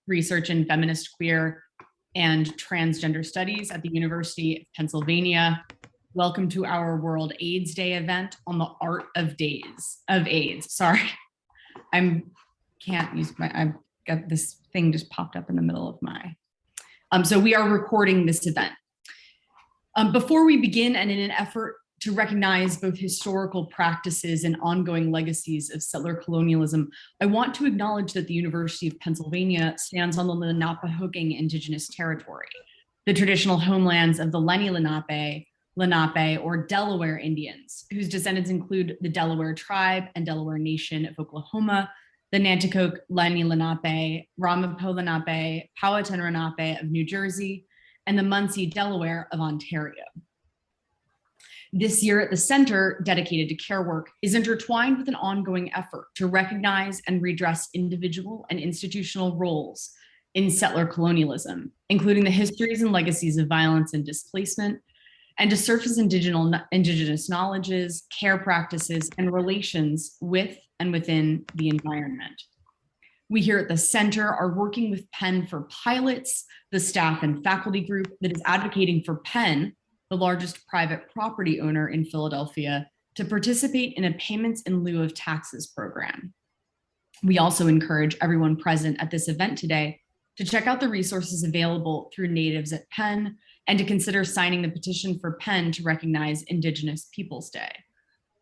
research in feminist, queer, and transgender studies at the University of Pennsylvania. Welcome to our World AIDS Day event on the art of AIDS. Sorry, I've got this thing just popped up in the middle of my, so we are recording this event. Before we begin, and in an effort to recognize both historical practices and ongoing legacies of settler colonialism, I want to acknowledge that the University of Pennsylvania stands on the Lenapehoking Indigenous Territory, the traditional homelands of the Lenni Lenape, or Delaware Indians, whose descendants include the Delaware Tribe and Delaware Nation of Oklahoma, the Nanticoke Lenni Lenape, Ramapo Lenape, Powhatan Lenape of New Jersey, and the Munsee Delaware of Ontario. This year at the Center dedicated to care work is intertwined with an ongoing effort to recognize and redress individual and institutional roles in settler colonialism, including the histories and legacies of violence and displacement, and to surface indigenous knowledges, care practices, and relations with and within the environment. We here at the Center are working with Penn for Pilots, the staff and faculty group that is advocating for Penn, the largest private property owner in Philadelphia, to participate in a payments in lieu of taxes program. We also encourage everyone present at this event today to check out the resources available through Natives at Penn and to consider signing the petition for Penn to recognize Indigenous Peoples Day.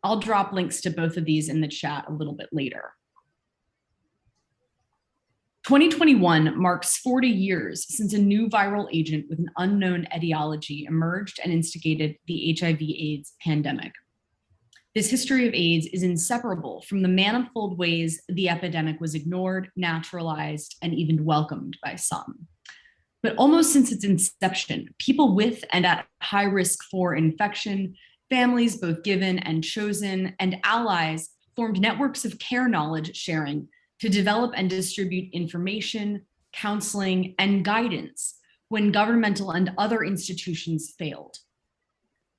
I'll drop links to both of these in the chat a little bit later. 2021 marks 40 years since a new viral agent with an unknown etiology emerged and instigated the HIV/AIDS pandemic. This history of AIDS is inseparable from the manifold ways the epidemic was ignored, naturalized, and even welcomed by some. But almost since its inception, people with and at high risk for infection, families both given and chosen, and allies formed networks of care knowledge sharing to develop and distribute information, counseling, and guidance when governmental and other institutions failed.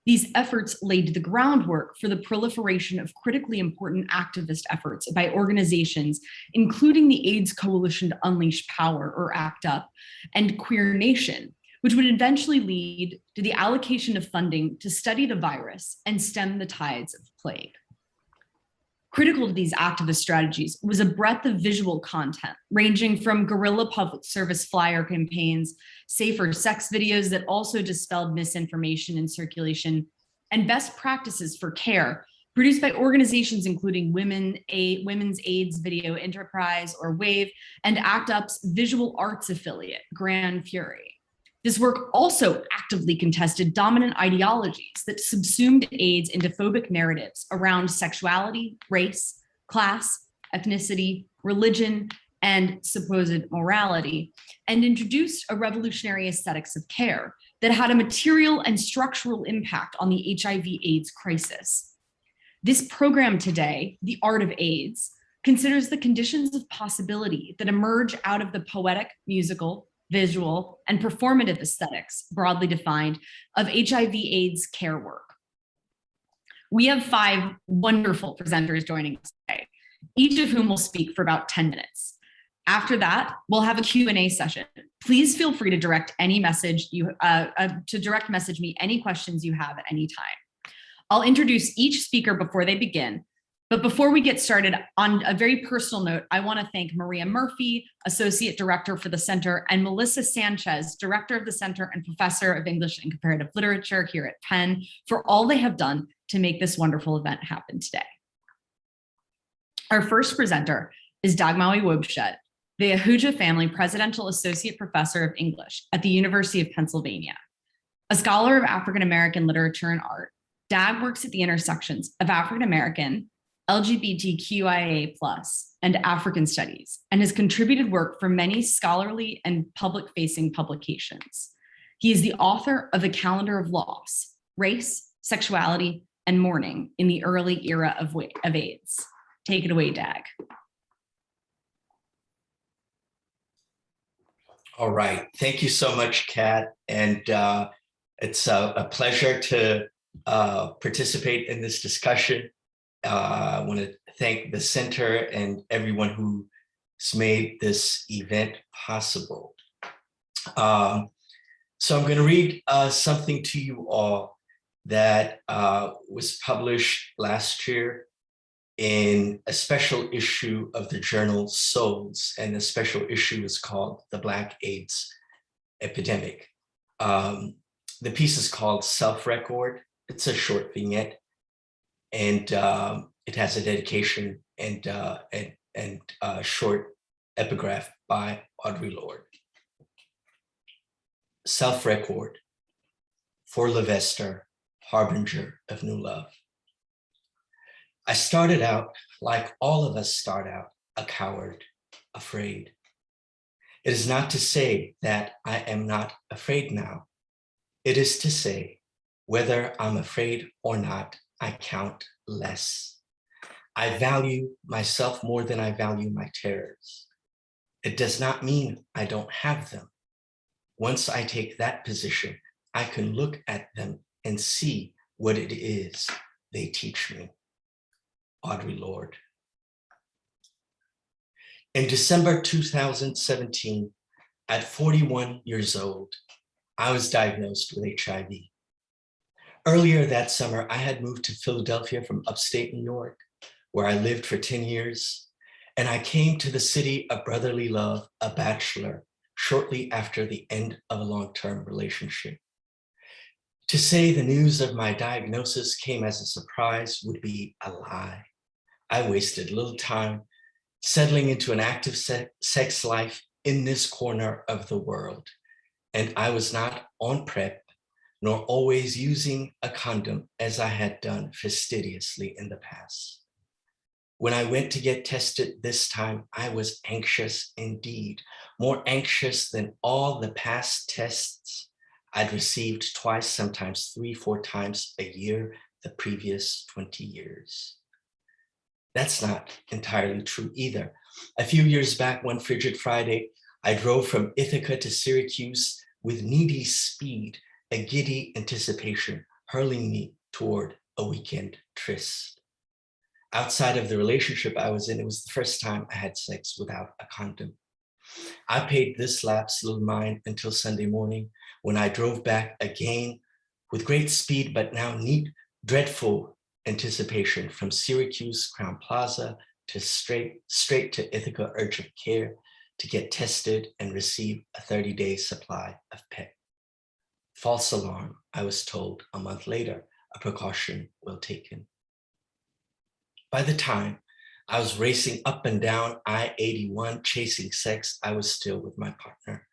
These efforts laid the groundwork for the proliferation of critically important activist efforts by organizations, including the AIDS Coalition to Unleash Power, or ACT UP, and Queer Nation, which would eventually lead to the allocation of funding to study the virus and stem the tides of plague. Critical to these activist strategies was a breadth of visual content, ranging from guerrilla public service flyer campaigns, safer sex videos that also dispelled misinformation in circulation, and best practices for care produced by organizations including Women's AIDS Video Enterprise, or WAVE, and ACT UP's visual arts affiliate, Grand Fury. This work also actively contested dominant ideologies that subsumed AIDS into phobic narratives around sexuality, race, class, ethnicity, religion, and supposed morality, and introduced a revolutionary aesthetics of care that had a material and structural impact on the HIV/AIDS crisis. This program today, The Art of AIDS, considers the conditions of possibility that emerge out of the poetic, musical, visual, and performative aesthetics, broadly defined, of HIV/AIDS care work. We have 5 wonderful presenters joining us today, each of whom will speak for about 10 minutes. After that, we'll have a Q&A session. Please feel free to direct message me any questions you have at any time. I'll introduce each speaker before they begin. But before we get started, on a very personal note, I want to thank Maria Murphy, Associate Director for the Center, and Melissa Sanchez, Director of the Center and Professor of English and Comparative Literature here at Penn, for all they have done to make this wonderful event happen today. Our first presenter is Dagmawi Woubshet, the Ahuja family Presidential Associate Professor of English at the University of Pennsylvania. A scholar of African American literature and art, Dag works at the intersections of African American, LGBTQIA+, and African studies, and has contributed work for many scholarly and public-facing publications. He is the author of The Calendar of Loss, Race, Sexuality, and Mourning in the Early Era of AIDS. Take it away, Dag. All right, thank you so much, Kat, and it's a pleasure to participate in this discussion. I want to thank the Center and everyone who has made this event possible. So I'm going to read something to you all that was published last year in a special issue of the journal Souls, and the special issue is called The Black AIDS Epidemic. The piece is called Self-Record. It's a short vignette, and it has a dedication and a short epigraph by Audrey Lord. Self-Record, for Levester, harbinger of new love. I started out, like all of us start out, a coward, afraid. It is not to say that I am not afraid now. It is to say, whether I'm afraid or not, I count less. I value myself more than I value my terrors. It does not mean I don't have them. Once I take that position, I can look at them and see what it is they teach me. Audrey Lord. In December 2017, at 41 years old, I was diagnosed with HIV. Earlier that summer, I had moved to Philadelphia from upstate New York, where I lived for 10 years, and I came to the city of brotherly love, a bachelor, shortly after the end of a long-term relationship. To say the news of my diagnosis came as a surprise would be a lie. I wasted little time settling into an active sex life in this corner of the world, and I was not on PrEP, nor always using a condom as I had done fastidiously in the past. When I went to get tested this time, I was anxious indeed, more anxious than all the past tests I'd received twice, sometimes 3-4 times a year the previous 20 years. That's not entirely true either. A few years back, one frigid Friday, I drove from Ithaca to Syracuse with needy speed, a giddy anticipation hurling me toward a weekend tryst. Outside of the relationship I was in, it was the first time I had sex without a condom. I paid this lapse little mind until Sunday morning, when I drove back again with great speed, but now neat, dreadful anticipation from Syracuse Crown Plaza to straight to Ithaca Urgent Care to get tested and receive a 30-day supply of PEP. False alarm, I was told a month later, a precaution well taken. By the time I was racing up and down I-81 chasing sex, I was still with my partner.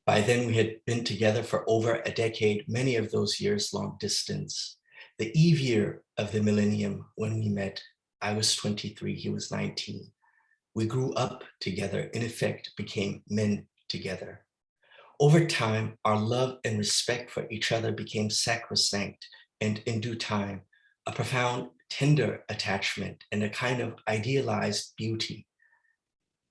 By then we had been together for over a decade, many of those years long distance. The eve year of the millennium when we met, I was 23, he was 19. We grew up together, in effect became men together. Over time, our love and respect for each other became sacrosanct, and in due time, a profound, tender attachment and a kind of idealized beauty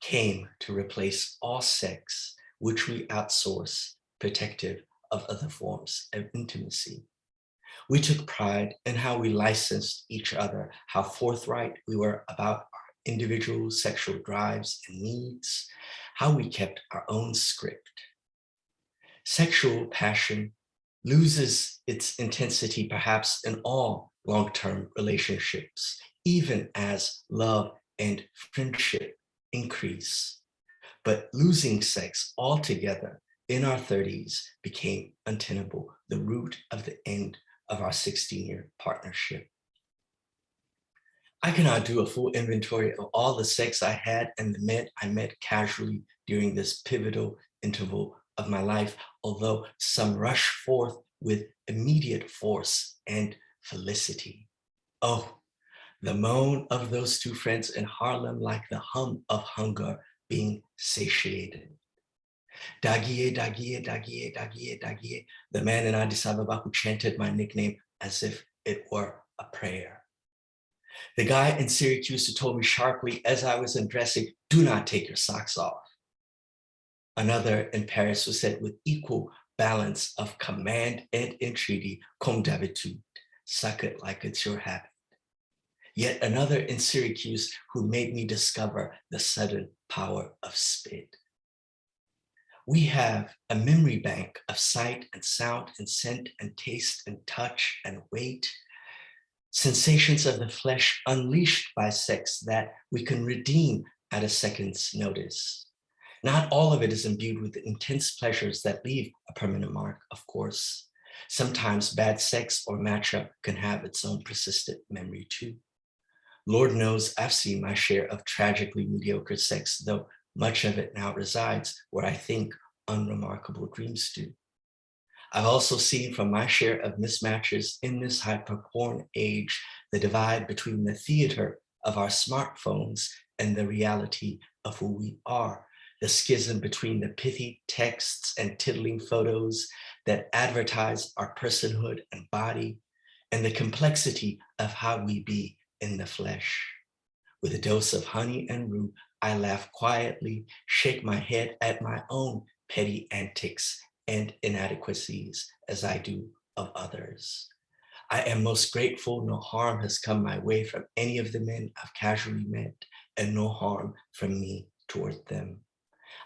came to replace all sex, which we outsource, protective of other forms of intimacy. We took pride in how we licensed each other, how forthright we were about our individual sexual drives and needs, how we kept our own script. Sexual passion loses its intensity perhaps in all long-term relationships, even as love and friendship increase. But losing sex altogether in our 30s became untenable, the root of the end of our 16-year partnership. I cannot do a full inventory of all the sex I had and the men I met casually during this pivotal interval of my life, although some rush forth with immediate force and felicity. Oh, the moan of those two friends in Harlem, like the hum of hunger being satiated. Dagie, Dagie, Dagie, Dagie, Dagie, the man in Addis Ababa who chanted my nickname as if it were a prayer. The guy in Syracuse who told me sharply as I was undressing, do not take your socks off. Another in Paris who said with equal balance of command and entreaty, comme d'habitude, suck it like it's your habit. Yet another in Syracuse who made me discover the sudden power of spit. We have a memory bank of sight and sound and scent and taste and touch and weight, sensations of the flesh unleashed by sex that we can redeem at a second's notice. Not all of it is imbued with the intense pleasures that leave a permanent mark, of course. Sometimes bad sex or matchup can have its own persistent memory too. Lord knows I've seen my share of tragically mediocre sex, though much of it now resides where I think unremarkable dreams do. I've also seen from my share of mismatches in this hyperporn age, the divide between the theater of our smartphones and the reality of who we are, the schism between the pithy texts and tiddling photos that advertise our personhood and body, and the complexity of how we be in the flesh. With a dose of honey and rue, I laugh quietly, shake my head at my own petty antics and inadequacies as I do of others. I am most grateful no harm has come my way from any of the men I've casually met, and no harm from me toward them.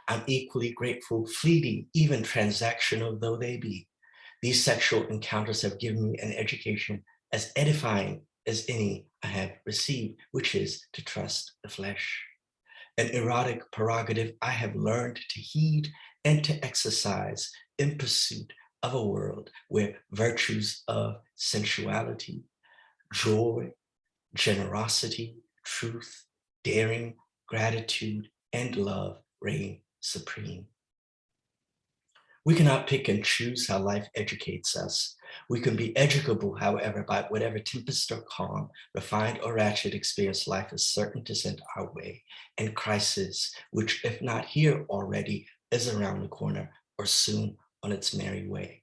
I'm equally grateful, fleeting, even transactional though they be. These sexual encounters have given me an education as edifying as any I have received, which is to trust the flesh. An erotic prerogative I have learned to heed and to exercise in pursuit of a world where virtues of sensuality, joy, generosity, truth, daring, gratitude, and love reign supreme. We cannot pick and choose how life educates us. We can be educable, however, by whatever tempest or calm, refined or ratchet experience life is certain to send our way, and crisis, which if not here already, is around the corner or soon on its merry way.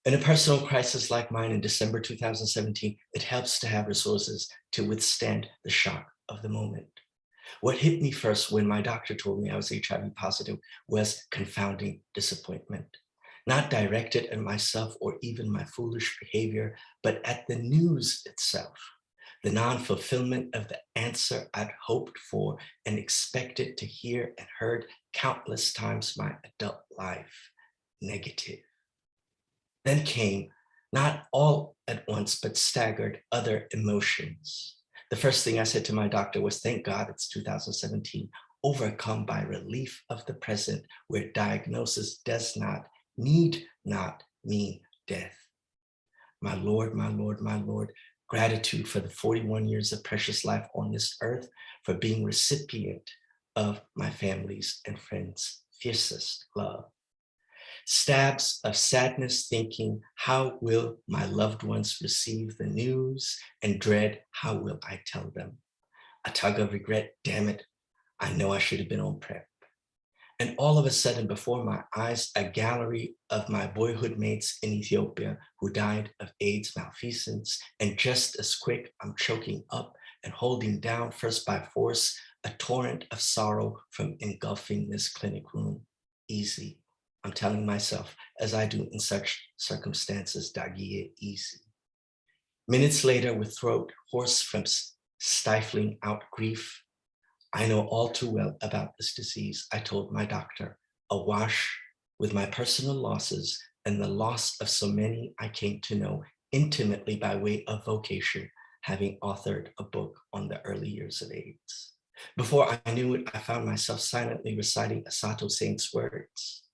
In a personal crisis like mine in December 2017, it helps to have resources to withstand the shock of the moment. What hit me first when my doctor told me I was HIV positive was confounding disappointment, not directed at myself or even my foolish behavior, but at the news itself, the non-fulfillment of the answer I'd hoped for and expected to hear and heard countless times my adult life, negative. Then came, not all at once, but staggered other emotions. The first thing I said to my doctor was, thank God it's 2017, overcome by relief of the present, where diagnosis does not, need not mean death. My Lord, my Lord, my Lord, gratitude for the 41 years of precious life on this earth, for being recipient of my family's and friends' fiercest love. Stabs of sadness, thinking, how will my loved ones receive the news? And dread, how will I tell them? A tug of regret, damn it, I know I should have been on PrEP. And all of a sudden, before my eyes, a gallery of my boyhood mates in Ethiopia who died of AIDS malfeasance. And just as quick, I'm choking up and holding down, first by force, a torrent of sorrow from engulfing this clinic room. Easy. I'm telling myself, as I do in such circumstances, Dagiye, easy. Minutes later, with throat hoarse from stifling out grief, I know all too well about this disease, I told my doctor, awash with my personal losses and the loss of so many I came to know intimately by way of vocation, having authored a book on the early years of AIDS. Before I knew it, I found myself silently reciting a Sato saint's words.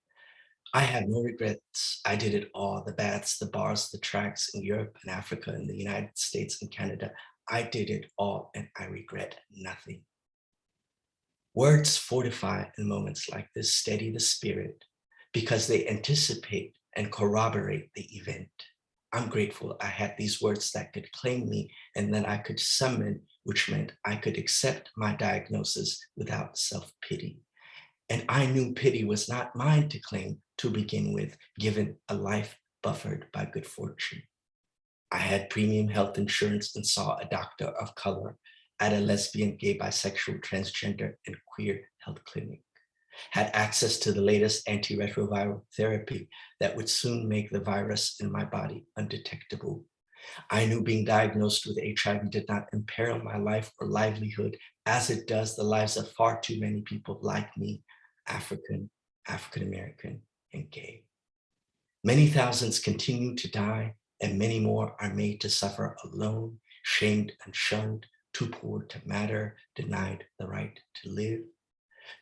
I have no regrets. I did it all, the baths, the bars, the tracks in Europe and Africa and the United States and Canada. I did it all and I regret nothing. Words fortify in moments like this, steady the spirit, because they anticipate and corroborate the event. I'm grateful I had these words that could claim me and that I could summon, which meant I could accept my diagnosis without self-pity. And I knew pity was not mine to claim to begin with, given a life buffered by good fortune. I had premium health insurance and saw a doctor of color at a lesbian, gay, bisexual, transgender, and queer health clinic. Had access to the latest antiretroviral therapy that would soon make the virus in my body undetectable. I knew being diagnosed with HIV did not imperil my life or livelihood as it does the lives of far too many people like me, African, African-American, and gay. Many thousands continue to die, and many more are made to suffer alone, shamed and shunned, too poor to matter, denied the right to live.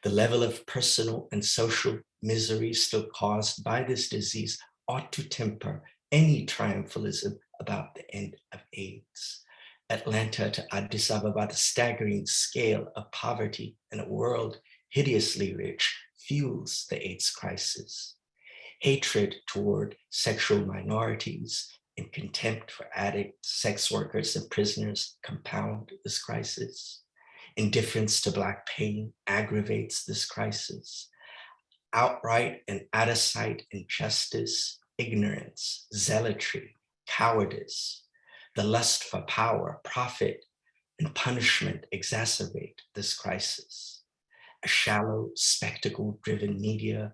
The level of personal and social misery still caused by this disease ought to temper any triumphalism about the end of AIDS. Atlanta to Addis Ababa, the staggering scale of poverty in a world hideously rich fuels the AIDS crisis. Hatred toward sexual minorities and contempt for addicts, sex workers, and prisoners compound this crisis. Indifference to Black pain aggravates this crisis. Outright and out-of-sight injustice, ignorance, zealotry, cowardice, the lust for power, profit, and punishment exacerbate this crisis. A shallow, spectacle-driven media,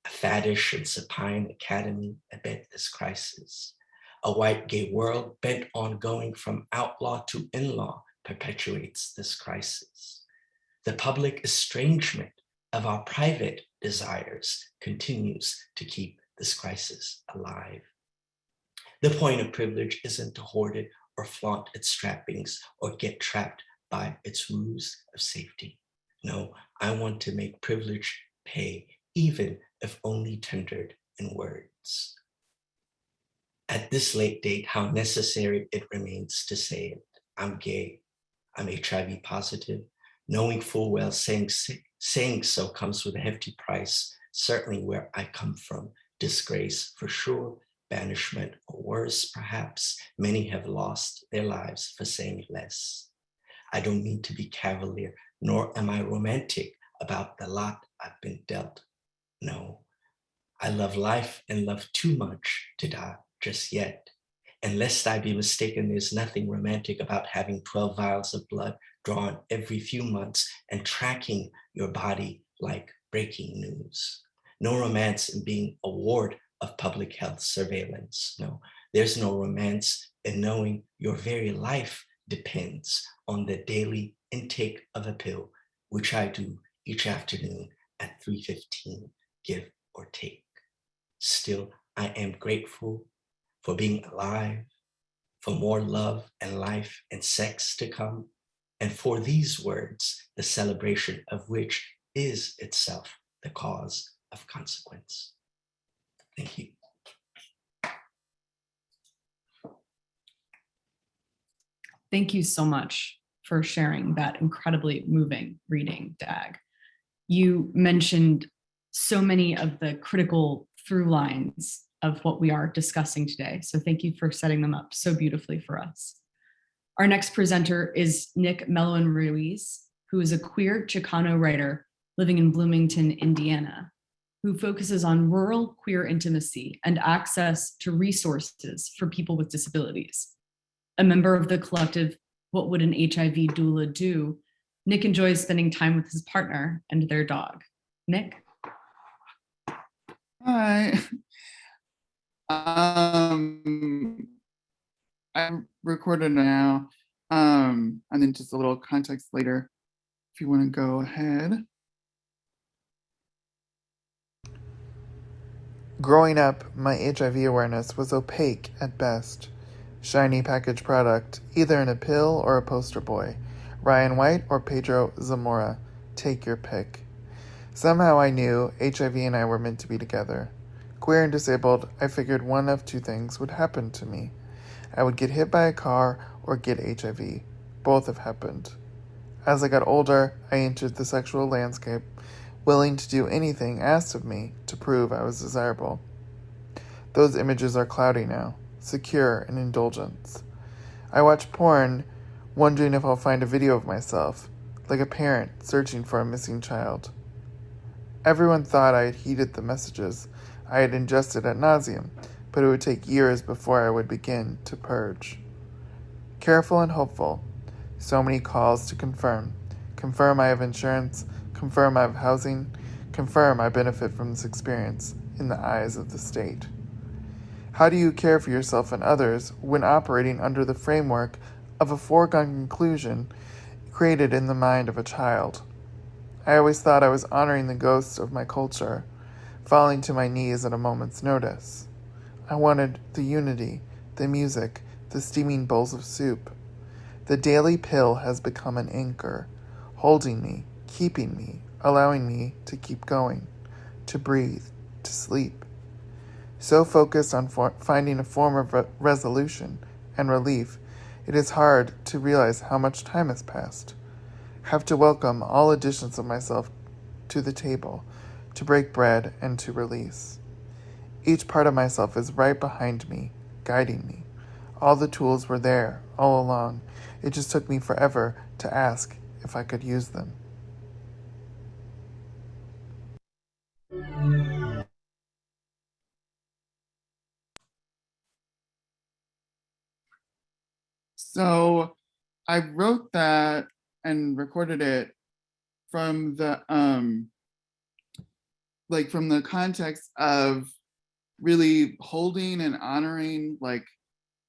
a faddish and supine academy abet this crisis. A white gay world bent on going from outlaw to in-law perpetuates this crisis. The public estrangement of our private desires continues to keep this crisis alive. The point of privilege isn't to hoard it or flaunt its trappings or get trapped by its ruse of safety. No, I want to make privilege pay, even if only tendered in words. At this late date, how necessary it remains to say it. I'm gay, I'm HIV positive, knowing full well saying so comes with a hefty price, certainly where I come from, disgrace for sure, banishment or worse perhaps. Many have lost their lives for saying less. I don't mean to be cavalier, nor am I romantic about the lot I've been dealt. No, I love life and love too much to die just yet. And lest I be mistaken, there's nothing romantic about having 12 vials of blood drawn every few months and tracking your body like breaking news. No romance in being a ward of public health surveillance. No, there's no romance in knowing your very life depends on the daily intake of a pill, which I do each afternoon at 3:15, give or take. Still, I am grateful for being alive, for more love and life and sex to come, and for these words, the celebration of which is itself the cause of consequence. Thank you. Thank you so much for sharing that incredibly moving reading, Dag. You mentioned so many of the critical through lines of what we are discussing today. So thank you for setting them up so beautifully for us. Our next presenter is Nick Melloan-Ruiz, who is a queer Chicano writer living in Bloomington, Indiana, who focuses on rural queer intimacy and access to resources for people with disabilities. A member of the collective What Would an HIV Doula Do, Nick enjoys spending time with his partner and their dog. Nick? Hi. I'm recorded now, and then just a little context later if you want to go ahead. Growing up, my HIV awareness was opaque at best. Shiny packaged product, either in a pill or a poster boy. Ryan White or Pedro Zamora, take your pick. Somehow I knew HIV and I were meant to be together. Queer and disabled, I figured one of two things would happen to me. I would get hit by a car or get HIV. Both have happened. As I got older, I entered the sexual landscape, willing to do anything asked of me to prove I was desirable. Those images are cloudy now, secure in indulgence. I watch porn, wondering if I'll find a video of myself, like a parent searching for a missing child. Everyone thought I had heeded the messages I had ingested ad nauseum, but it would take years before I would begin to purge. Careful and hopeful, so many calls to confirm I have insurance, confirm I have housing, confirm I benefit from this experience in the eyes of the state. How do you care for yourself and others when operating under the framework of a foregone conclusion created in the mind of a child. I always thought I was honoring the ghosts of my culture, falling to my knees at a moment's notice. I wanted the unity, the music, the steaming bowls of soup. The daily pill has become an anchor, holding me, keeping me, allowing me to keep going, to breathe, to sleep. So focused on finding a form of resolution and relief, it is hard to realize how much time has passed. Have to welcome all editions of myself to the table, to break bread and to release. Each part of myself is right behind me, guiding me. All the tools were there all along. It just took me forever to ask if I could use them. So I wrote that and recorded it from the from the context of really holding and honoring like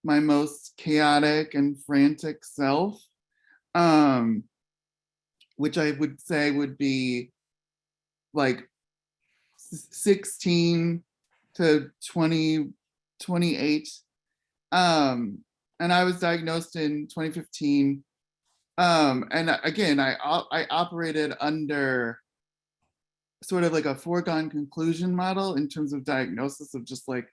my most chaotic and frantic self, which I would say would be like 16 to 20, 28. And I was diagnosed in 2015. And again, I operated under sort of like a foregone conclusion model in terms of diagnosis of just like,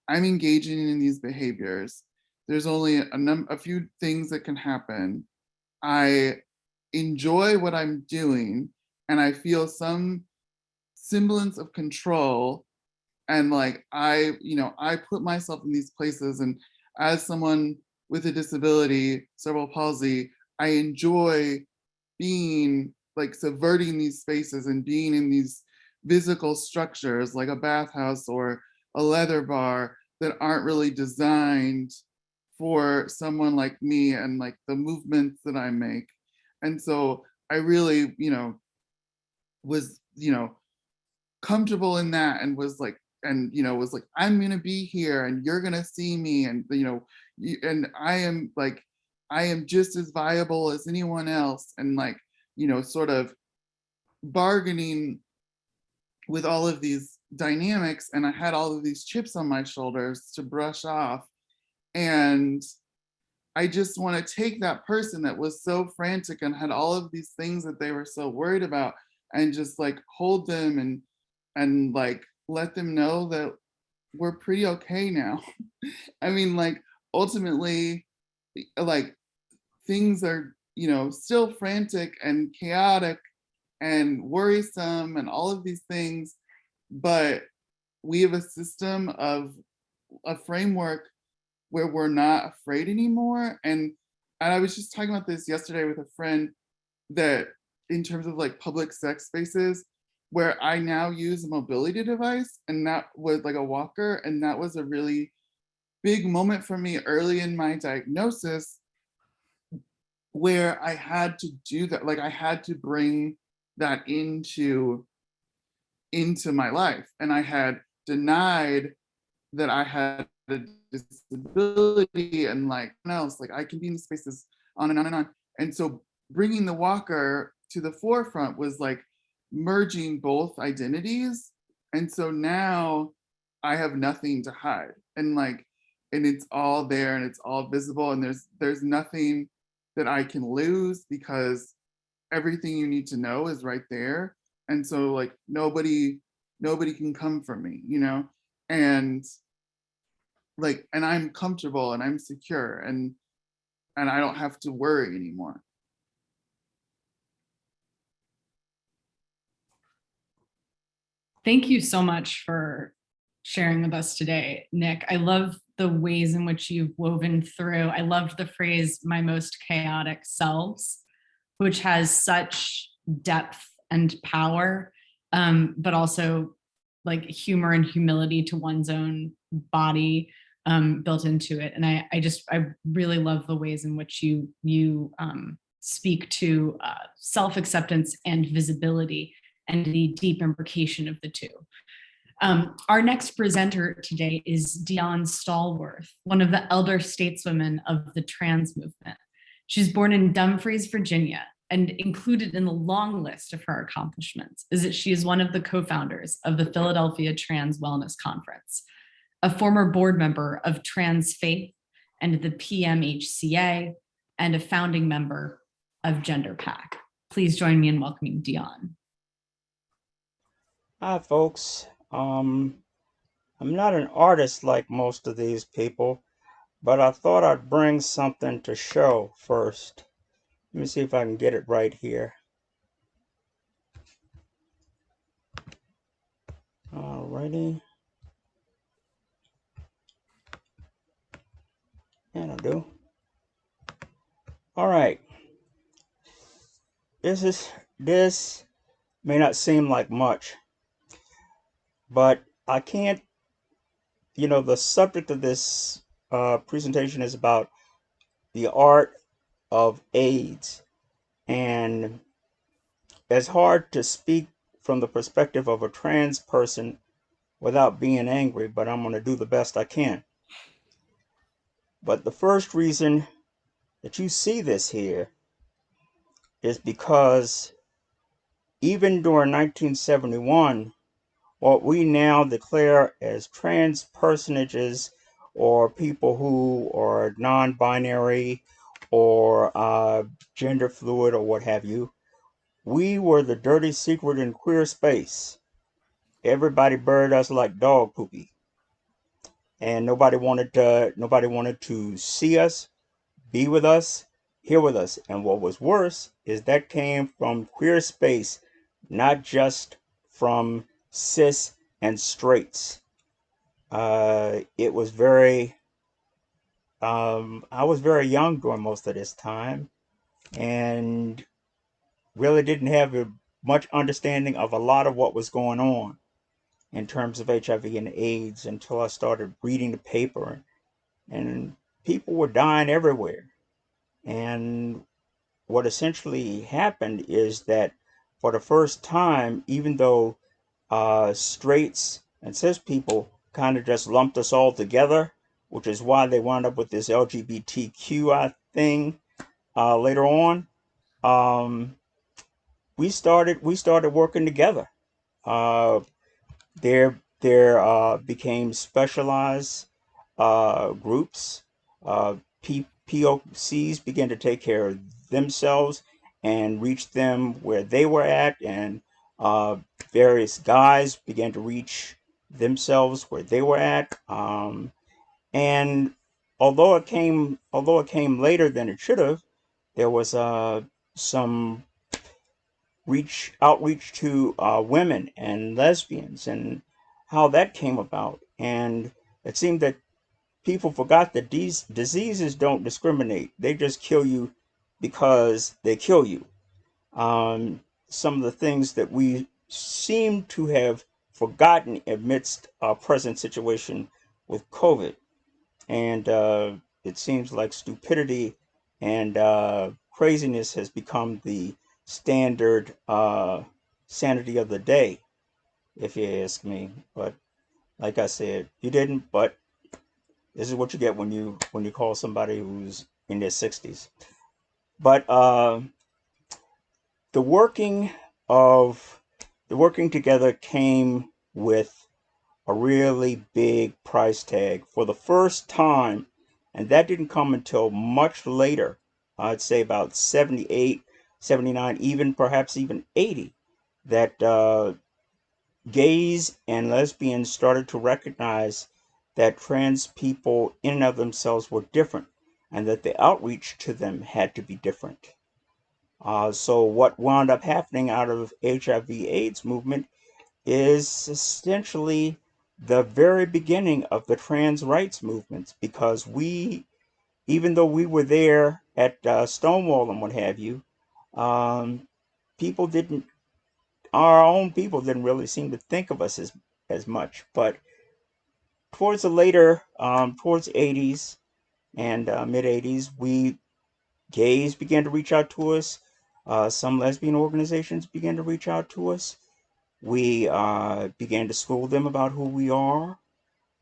I'm engaging in these behaviors. There's only a few things that can happen. I enjoy what I'm doing and I feel some semblance of control. And like, I put myself in these places, and as someone with a disability, cerebral palsy, I enjoy being like subverting these spaces and being in these physical structures like a bathhouse or a leather bar that aren't really designed for someone like me and like the movements that I make. And so I really, was, comfortable in that and was like, I'm gonna be here and you're gonna see me, and and I am just as viable as anyone else, and like, sort of bargaining with all of these dynamics. And I had all of these chips on my shoulders to brush off. And I just want to take that person that was so frantic and had all of these things that they were so worried about and just like hold them and like let them know that we're pretty okay now. I mean, like ultimately, like things are, still frantic and chaotic and worrisome and all of these things, but we have a system of a framework where we're not afraid anymore. And I was just talking about this yesterday with a friend, that in terms of like public sex spaces, where I now use a mobility device, and that was like a walker. And that was a really big moment for me early in my diagnosis, where I had to do that. Like I had to bring that into my life. And I had denied that I had a disability and like else, like I can be in spaces on and on and on. And so bringing the walker to the forefront was like merging both identities. And so now I have nothing to hide, and it's all there and it's all visible, and there's nothing that I can lose, because everything you need to know is right there. And so like nobody can come for me, and like, and I'm comfortable and I'm secure, and I don't have to worry anymore. Thank you so much for sharing with us today, Nick. I love the ways in which you've woven through. I loved the phrase, my most chaotic selves, which has such depth and power, but also like humor and humility to one's own body built into it. And I really love the ways in which you speak to self-acceptance and visibility and the deep imbrication of the two. Our next presenter today is Dion Stallworth, one of the elder stateswomen of the trans movement. She's born in Dumfries, Virginia, and included in the long list of her accomplishments is that she is one of the co-founders of the Philadelphia Trans Wellness Conference, a former board member of Trans Faith and the PMHCA, and a founding member of Gender PAC. Please join me in welcoming Dionne. Hi, folks. I'm not an artist like most of these people, but I thought I'd bring something to show first. Let me see if I can get it right here. Alrighty. And I do. All right. This may not seem like much, but I can't, the subject of this presentation is about the art of AIDS. And it's hard to speak from the perspective of a trans person without being angry, but I'm going to do the best I can. But the first reason that you see this here is because even during 1971, what we now declare as trans personages or people who are non-binary or gender fluid or what have you, we were the dirty secret in queer space. Everybody buried us like dog poopy, and nobody wanted to see us, be with us, hear with us. And what was worse is that came from queer space, not just from cis and straights. It was very. I was very young during most of this time, and really didn't have much understanding of a lot of what was going on in terms of HIV and AIDS until I started reading the paper, and people were dying everywhere. And what essentially happened is that for the first time, even though straights and cis people kind of just lumped us all together, which is why they wound up with this LGBTQ thing later on, we started working together. There became specialized groups. POCs began to take care of themselves and reach them where they were at, and various guys began to reach themselves where they were at. And although it came later than it should have, there was some outreach to women and lesbians, and how that came about. And it seemed that people forgot that these diseases don't discriminate. They just kill you because they kill you. Some of the things that we seem to have forgotten amidst our present situation with COVID. And it seems like stupidity and craziness has become the standard sanity of the day, if you ask me. But like I said, you didn't, but this is what you get when you call somebody who's in their 60s. But the working together came with a really big price tag for the first time, and that didn't come until much later. I'd say about 78, 79, even perhaps even 80, that gays and lesbians started to recognize that trans people in and of themselves were different, and that the outreach to them had to be different. So what wound up happening out of HIV/AIDS movement is essentially the very beginning of the trans rights movements, because even though we were there at Stonewall and what have you, our own people didn't really seem to think of us as much. But towards the later, towards 80s and mid 80s, gays began to reach out to us. Some lesbian organizations began to reach out to us. We began to school them about who we are,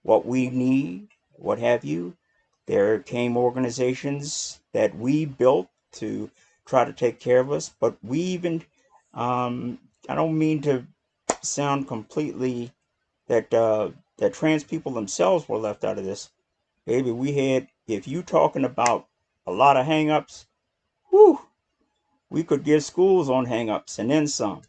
what we need, what have you. There came organizations that we built to try to take care of us. But we even, I don't mean to sound completely that that trans people themselves were left out of this. Baby, we had, if you talking about a lot of hangups, whew, we could give schools on hangups and then some.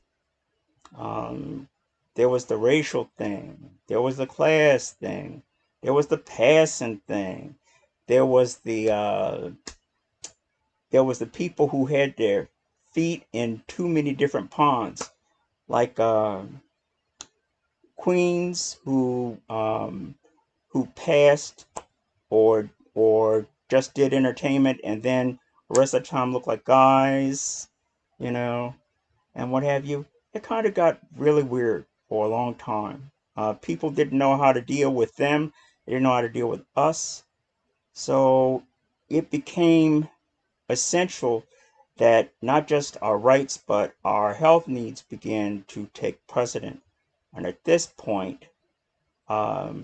There was the racial thing. There was the class thing. There was the passing thing. There was the people who had their feet in too many different ponds, like queens who passed or just did entertainment and then the rest of the time looked like guys, you know, and what have you. It kind of got really weird for a long time. People didn't know how to deal with them. They didn't know how to deal with us. So it became essential that not just our rights, but our health needs began to take precedent. And at this point, a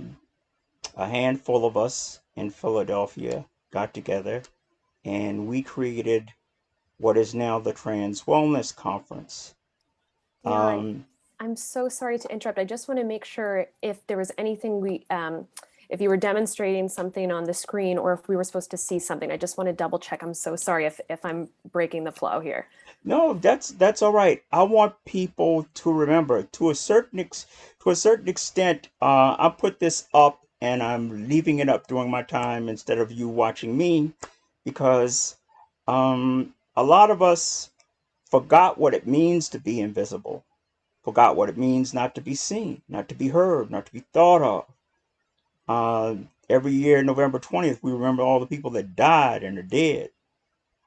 handful of us in Philadelphia got together and we created what is now the Trans Wellness Conference. Dion, I'm so sorry to interrupt. I just want to make sure if there was anything if you were demonstrating something on the screen or if we were supposed to see something. I just want to double check. I'm so sorry if I'm breaking the flow here. No, that's all right. I want people to remember to a certain extent. I put this up and I'm leaving it up during my time instead of you watching me, because a lot of us forgot what it means to be invisible, forgot what it means not to be seen, not to be heard, not to be thought of. Every year, November 20th, we remember all the people that died and are dead.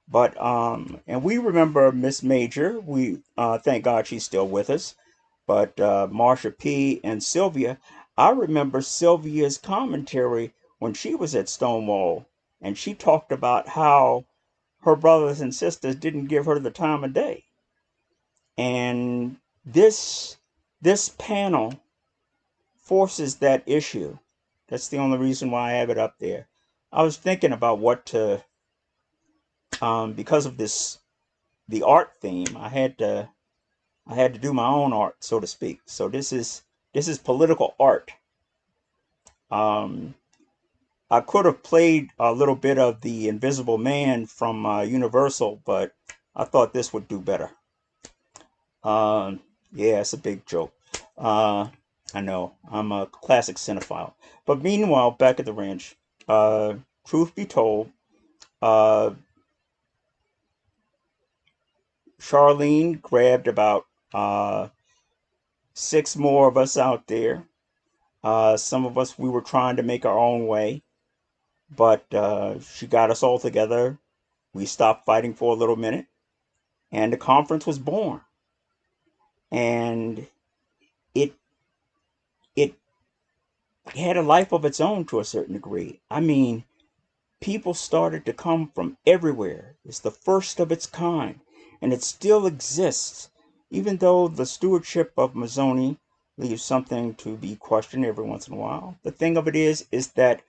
But and we remember Miss Major. We thank God she's still with us. But Marsha P. and Sylvia, I remember Sylvia's commentary when she was at Stonewall, and she talked about how her brothers and sisters didn't give her the time of day. And this panel forces that issue. That's the only reason why I have it up there. I was thinking about what to, because of the art theme, I had to do my own art, so to speak. So this is political art. I could have played a little bit of the Invisible Man from Universal, but I thought this would do better. Yeah, it's a big joke. I know, I'm a classic cinephile. But meanwhile, back at the ranch, truth be told, Charlene grabbed about 6 more of us out there. Some of us, we were trying to make our own way, but she got us all together. We stopped fighting for a little minute, and the conference was born. And it had a life of its own to a certain degree. I mean, people started to come from everywhere. It's the first of its kind, and it still exists, even though the stewardship of Mazzoni leaves something to be questioned every once in a while. The thing of it is that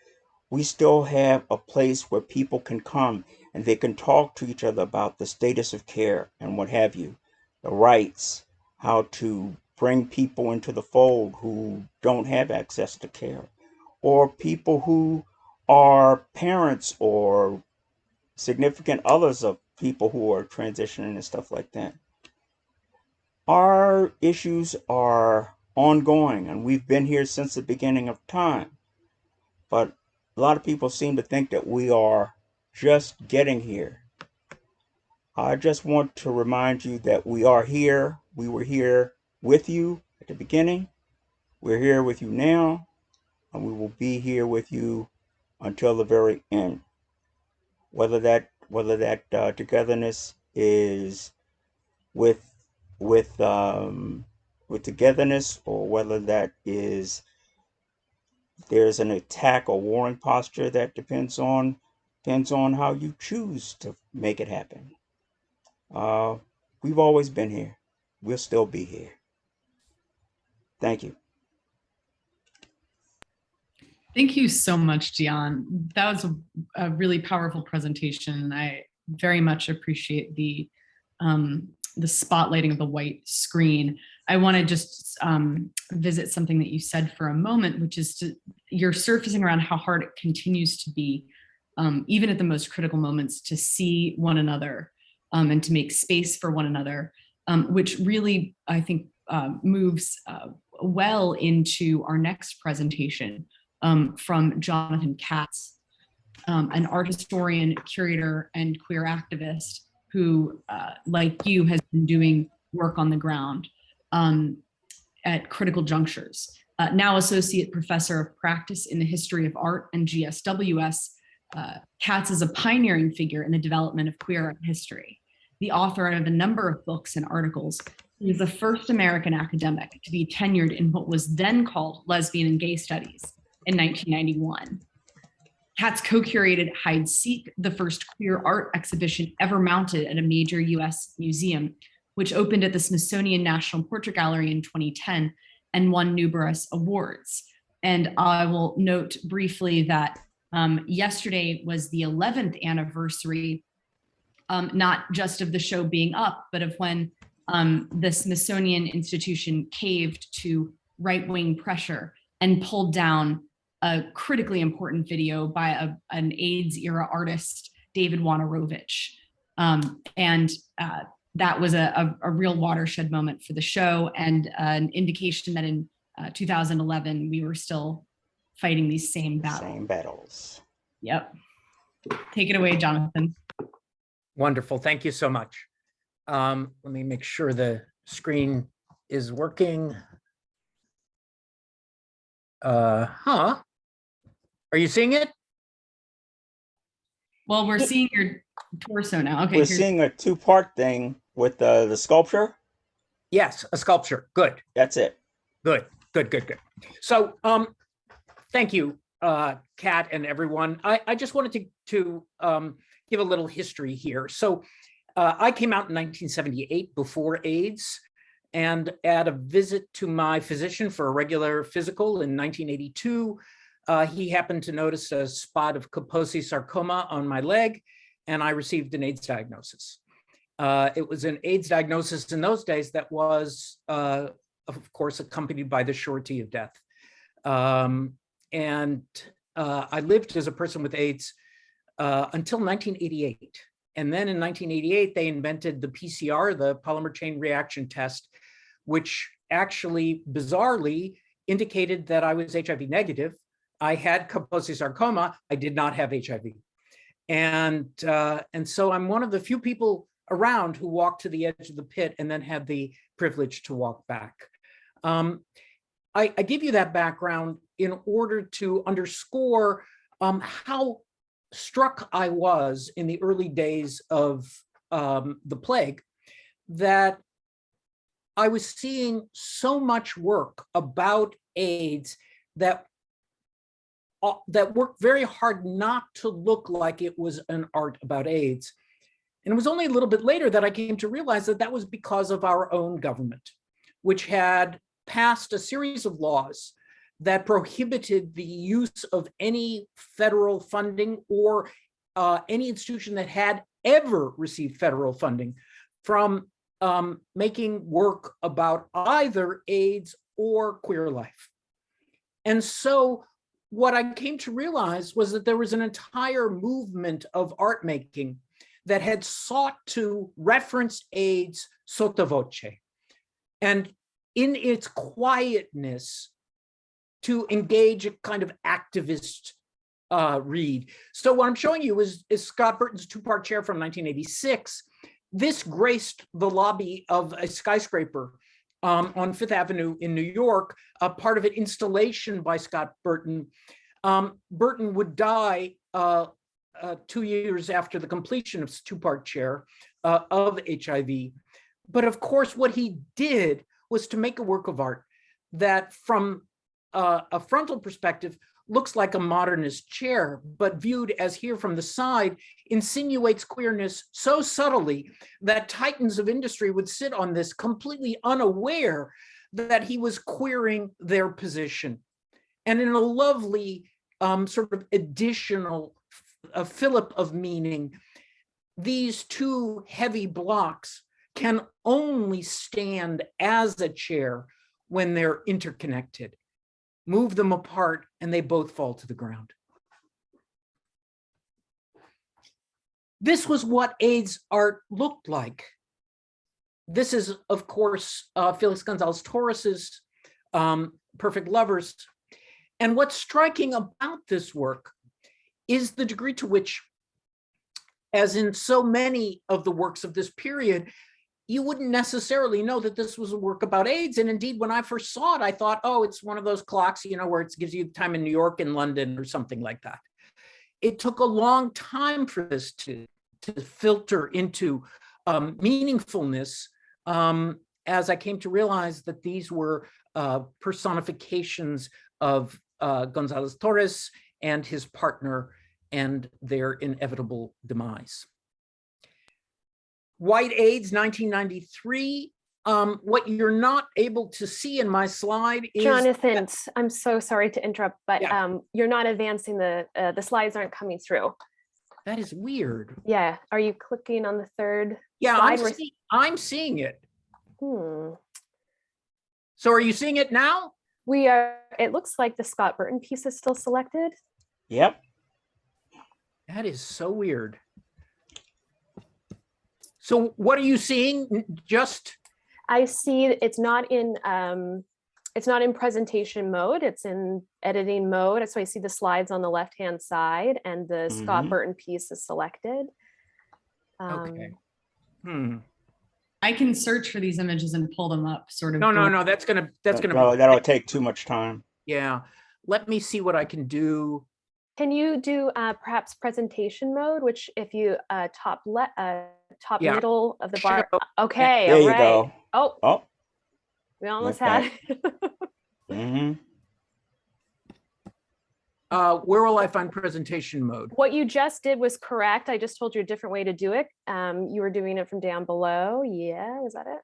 we still have a place where people can come and they can talk to each other about the status of care and what have you, the rights, how to bring people into the fold who don't have access to care, or people who are parents or significant others of people who are transitioning and stuff like that. Our issues are ongoing, and we've been here since the beginning of time. But a lot of people seem to think that we are just getting here. I just want to remind you that we are here. We were here with you at the beginning. We're here with you now, and we will be here with you until the very end. Whether that togetherness is with togetherness, or whether that is there's an attack or warring posture, that depends on how you choose to make it happen. We've always been here. We'll still be here. Thank you. Thank you so much, Dionne. That was a really powerful presentation. I very much appreciate the spotlighting of the white screen. I want to just visit something that you said for a moment, which is you're surfacing around how hard it continues to be, even at the most critical moments, to see one another and to make space for one another, which really, I think, moves well into our next presentation from Jonathan Katz, an art historian, curator, and queer activist who, like you, has been doing work on the ground at critical junctures. Now associate professor of practice in the history of art and GSWS, Katz is a pioneering figure in the development of queer art history. The author of a number of books and articles, he was the first American academic to be tenured in what was then called lesbian and gay studies in 1991. Katz co-curated Hide Seek, the first queer art exhibition ever mounted at a major US museum, which opened at the Smithsonian National Portrait Gallery in 2010 and won numerous awards. And I will note briefly that yesterday was the 11th anniversary, not just of the show being up, but of when the Smithsonian Institution caved to right-wing pressure and pulled down a critically important video by an AIDS era artist, David Wanarowicz. That was a real watershed moment for the show, and an indication that in 2011, we were still fighting these same battles. Yep. Take it away, Jonathan. Wonderful. Thank you so much. Let me make sure the screen is working. Are you seeing it? Well, we're seeing your torso now. Okay. We're seeing a two-part thing with the sculpture. Yes, a sculpture. Good. That's it. Good. So, thank you, Kat and everyone. I just wanted to give a little history here. So, I came out in 1978 before AIDS, and at a visit to my physician for a regular physical in 1982, he happened to notice a spot of Kaposi sarcoma on my leg, and I received an AIDS diagnosis. It was an AIDS diagnosis in those days that was, of course, accompanied by the surety of death. And I lived as a person with AIDS until 1988. And then in 1988, they invented the PCR, the polymer chain reaction test, which actually bizarrely indicated that I was HIV negative. I had Kaposi sarcoma. I did not have HIV. And so I'm one of the few people around who walked to the edge of the pit and then had the privilege to walk back. I give you that background in order to underscore how struck I was in the early days of the plague, that I was seeing so much work about AIDS that worked very hard not to look like it was an art about AIDS. And it was only a little bit later that I came to realize that that was because of our own government, which had passed a series of laws that prohibited the use of any federal funding or any institution that had ever received federal funding from making work about either AIDS or queer life. And so what I came to realize was that there was an entire movement of art making that had sought to reference AIDS sotto voce, and in its quietness to engage a kind of activist read. So what I'm showing you is Scott Burton's two-part chair from 1986. This graced the lobby of a skyscraper on Fifth Avenue in New York, a part of an installation by Scott Burton. Burton would die 2 years after the completion of his two-part chair of HIV. But of course, what he did was to make a work of art that from a frontal perspective looks like a modernist chair, but viewed as here from the side, insinuates queerness so subtly that titans of industry would sit on this completely unaware that he was queering their position. And in a lovely sort of additional fillip of meaning, these two heavy blocks can only stand as a chair when they're interconnected. Move them apart and they both fall to the ground. This was what AIDS art looked like. This is, of course, Felix Gonzalez Torres's Perfect Lovers. And what's striking about this work is the degree to which, as in so many of the works of this period, you wouldn't necessarily know that this was a work about AIDS. And indeed, when I first saw it, I thought, oh, it's one of those clocks, you know, where it gives you time in New York and London or something like that. It took a long time for this to filter into meaningfulness, as I came to realize that these were personifications of Gonzalez Torres and his partner and their inevitable demise. White AIDS, 1993. What you're not able to see in my slide is— Jonathan, I'm so sorry to interrupt, but Yeah. You're not advancing, the slides aren't coming through. That is weird. Yeah, are you clicking on the third Yeah, slide? I'm seeing it. Hmm. So are you seeing it now? We are, it looks like the Scott Burton piece is still selected. Yep. That is so weird. So what are you seeing? Just— I see it's not in presentation mode, it's in editing mode. So I see the slides on the left-hand side and the Scott Burton piece is selected. okay. I can search for these images and pull them up, sort of. No, that's gonna No, that'll take too much time. Yeah. Let me see what I can do. Can you do perhaps presentation mode, which if you top Yeah. middle of the bar? Okay, There all you right. go. Oh, we almost had it. Where will I find presentation mode? What you just did was correct. I just told you a different way to do it. You were doing it from down below. Yeah, was that it?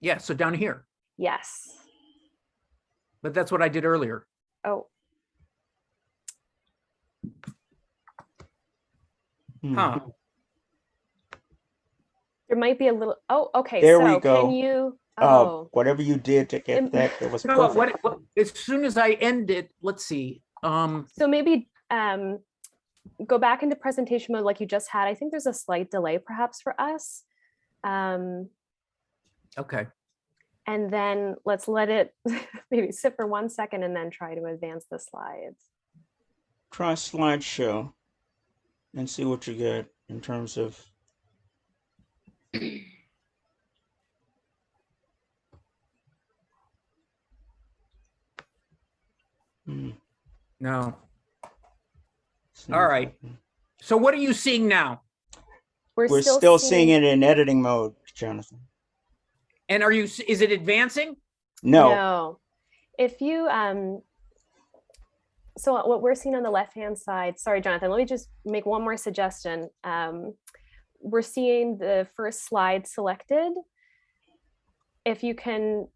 Yeah, so down here. Yes. But that's what I did earlier. Oh, Huh. there might be a little. Oh, okay. There so we go. Can you? Oh, Whatever you did to get that, it was You know perfect. what, as soon as I end it, let's see. so maybe go back into presentation mode like you just had. I think there's a slight delay perhaps for us. Okay. And then let's let it maybe sit for 1 second and then try to advance the slides. Try slideshow and see what you get in terms of. No. All right. So what are you seeing now? We're still seeing it in editing mode, Jonathan. And are you, is it advancing? No. No. If you so what we're seeing on the left-hand side, sorry, Jonathan, let me just make one more suggestion. We're seeing the first slide selected. If you can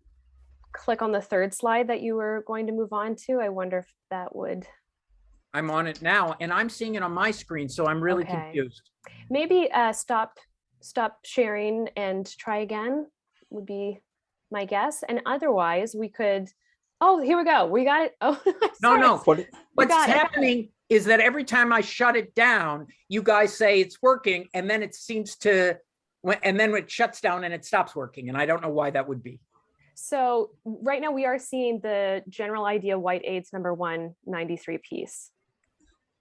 click on the third slide that you were going to move on to, I wonder if that would. I'm on it now and I'm seeing it on my screen, so I'm really confused. Maybe stop sharing and try again would be my guess. And otherwise we could, oh, here we go. We got it. Oh, No. What's got it. happening is that every time I shut it down, you guys say it's working and then it seems to, and then it shuts down and it stops working. And I don't know why that would be. So right now we are seeing the general idea White AIDS number 193 piece.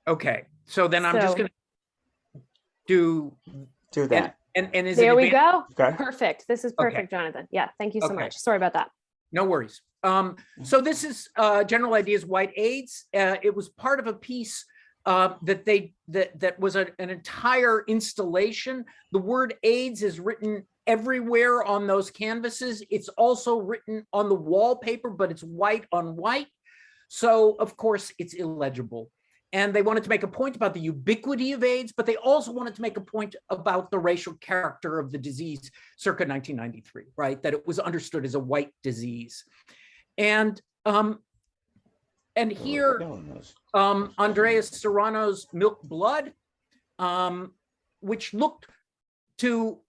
Okay. So then I'm just going to do that. And is there it we go. Okay. Perfect. This is perfect, Okay. Jonathan. Yeah. Thank you so Okay. much. Sorry about that. No worries. So this is General Ideas White AIDS. It was part of a piece that was an entire installation. The word AIDS is written everywhere on those canvases. It's also written on the wallpaper, but it's white on white. So of course it's illegible. And they wanted to make a point about the ubiquity of AIDS, but they also wanted to make a point about the racial character of the disease circa 1993, right? That it was understood as a white disease. And here, Andreas Serrano's Milk Blood which looked to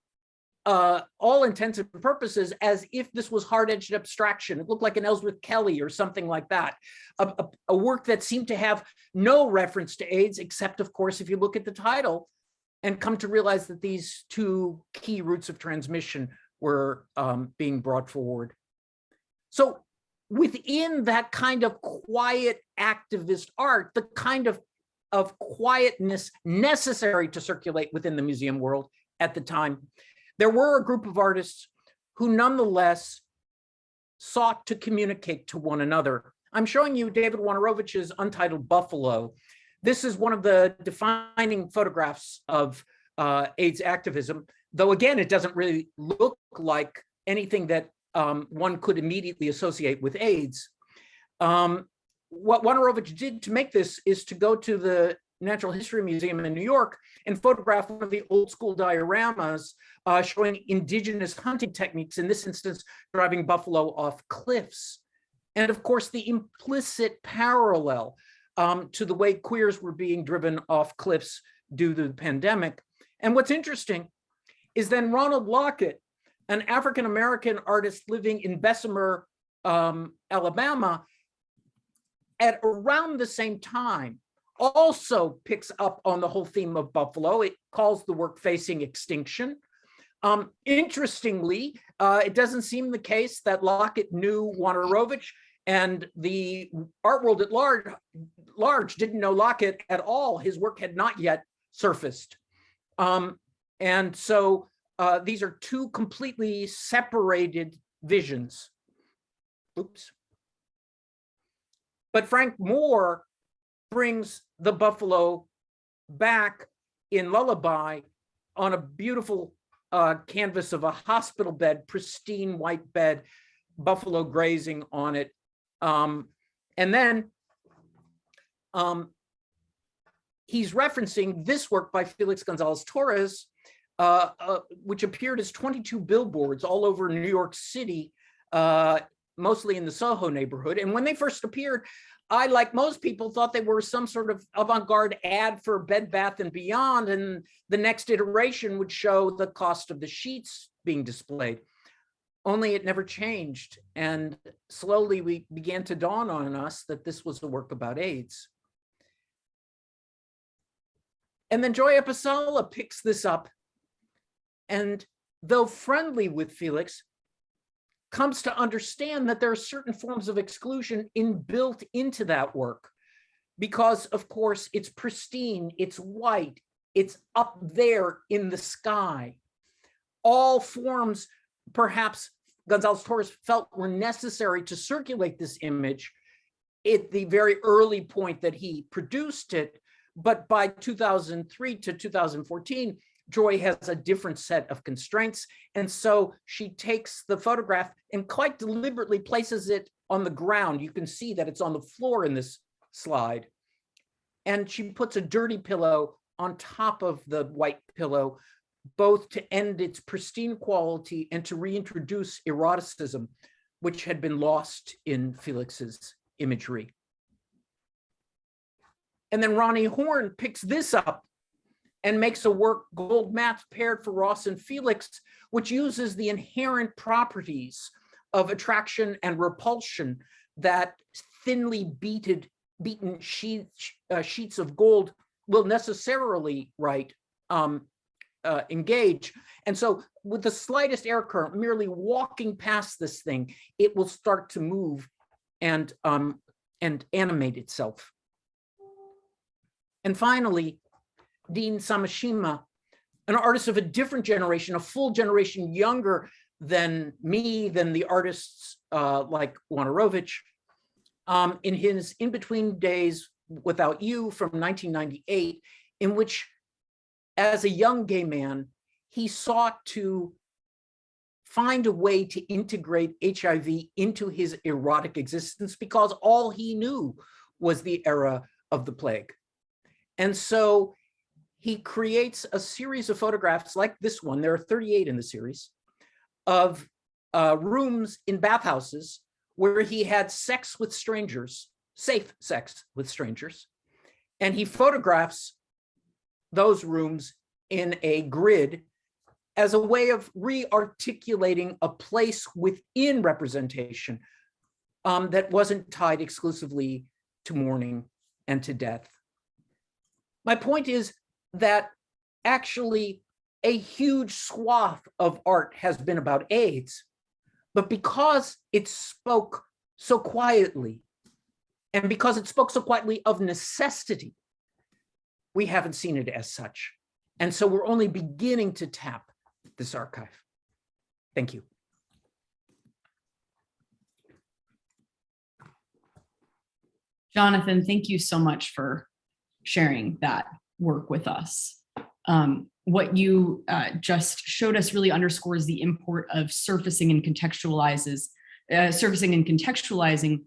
all intents and purposes as if this was hard-edged abstraction. It looked like an Ellsworth Kelly or something like that, a work that seemed to have no reference to AIDS, except, of course, if you look at the title and come to realize that these two key routes of transmission were being brought forward. So within that kind of quiet activist art, the kind of quietness necessary to circulate within the museum world at the time, there were a group of artists who nonetheless sought to communicate to one another. I'm showing you David Wanarowicz's Untitled Buffalo. This is one of the defining photographs of AIDS activism, though again, it doesn't really look like anything that one could immediately associate with AIDS. What Wanarowicz did to make this is to go to the Natural History Museum in New York and photograph one of the old school dioramas showing indigenous hunting techniques, in this instance, driving buffalo off cliffs. And of course, the implicit parallel to the way queers were being driven off cliffs due to the pandemic. And what's interesting is then Ronald Lockett, an African-American artist living in Bessemer, Alabama, at around the same time, also picks up on the whole theme of buffalo. It calls the work Facing Extinction. Interestingly, it doesn't seem the case that Lockett knew Wanarowicz, and the art world at large didn't know Lockett at all. His work had not yet surfaced. And so these are two completely separated visions. Oops. But Frank Moore brings the buffalo back in Lullaby on a beautiful canvas of a hospital bed, pristine white bed, buffalo grazing on it. And then he's referencing this work by Felix Gonzalez Torres, which appeared as 22 billboards all over New York City, mostly in the Soho neighborhood. And when they first appeared, I, like most people, thought they were some sort of avant-garde ad for Bed Bath & Beyond, and the next iteration would show the cost of the sheets being displayed. Only it never changed. And slowly we began to dawn on us that this was a work about AIDS. And then Joy Episala picks this up, and though friendly with Felix, comes to understand that there are certain forms of exclusion inbuilt into that work, because of course it's pristine, it's white, it's up there in the sky. All forms perhaps Gonzalez Torres felt were necessary to circulate this image at the very early point that he produced it. But by 2003 to 2014, Joy has a different set of constraints. And so she takes the photograph and quite deliberately places it on the ground. You can see that it's on the floor in this slide. And she puts a dirty pillow on top of the white pillow, both to end its pristine quality and to reintroduce eroticism, which had been lost in Felix's imagery. And then Ronnie Horn picks this up and makes a work, Gold Mats Paired for Ross and Felix, which uses the inherent properties of attraction and repulsion that thinly beaten sheets of gold will necessarily engage. And so with the slightest air current, merely walking past this thing, it will start to move and animate itself. And finally, Dean Samashima, an artist of a different generation, a full generation younger than me, than the artists like Wanarowicz, in his In Between Days Without You from 1998, in which, as a young gay man, he sought to find a way to integrate HIV into his erotic existence, because all he knew was the era of the plague. And so he creates a series of photographs like this one, there are 38 in the series, of rooms in bathhouses where he had sex with strangers, safe sex with strangers. And he photographs those rooms in a grid as a way of re-articulating a place within representation that wasn't tied exclusively to mourning and to death. My point is that actually a huge swath of art has been about AIDS, but because it spoke so quietly, and because it spoke so quietly of necessity, we haven't seen it as such. And so we're only beginning to tap this archive. Thank you. Jonathan, thank you so much for sharing that work with us. What you just showed us really underscores the import of surfacing and contextualizing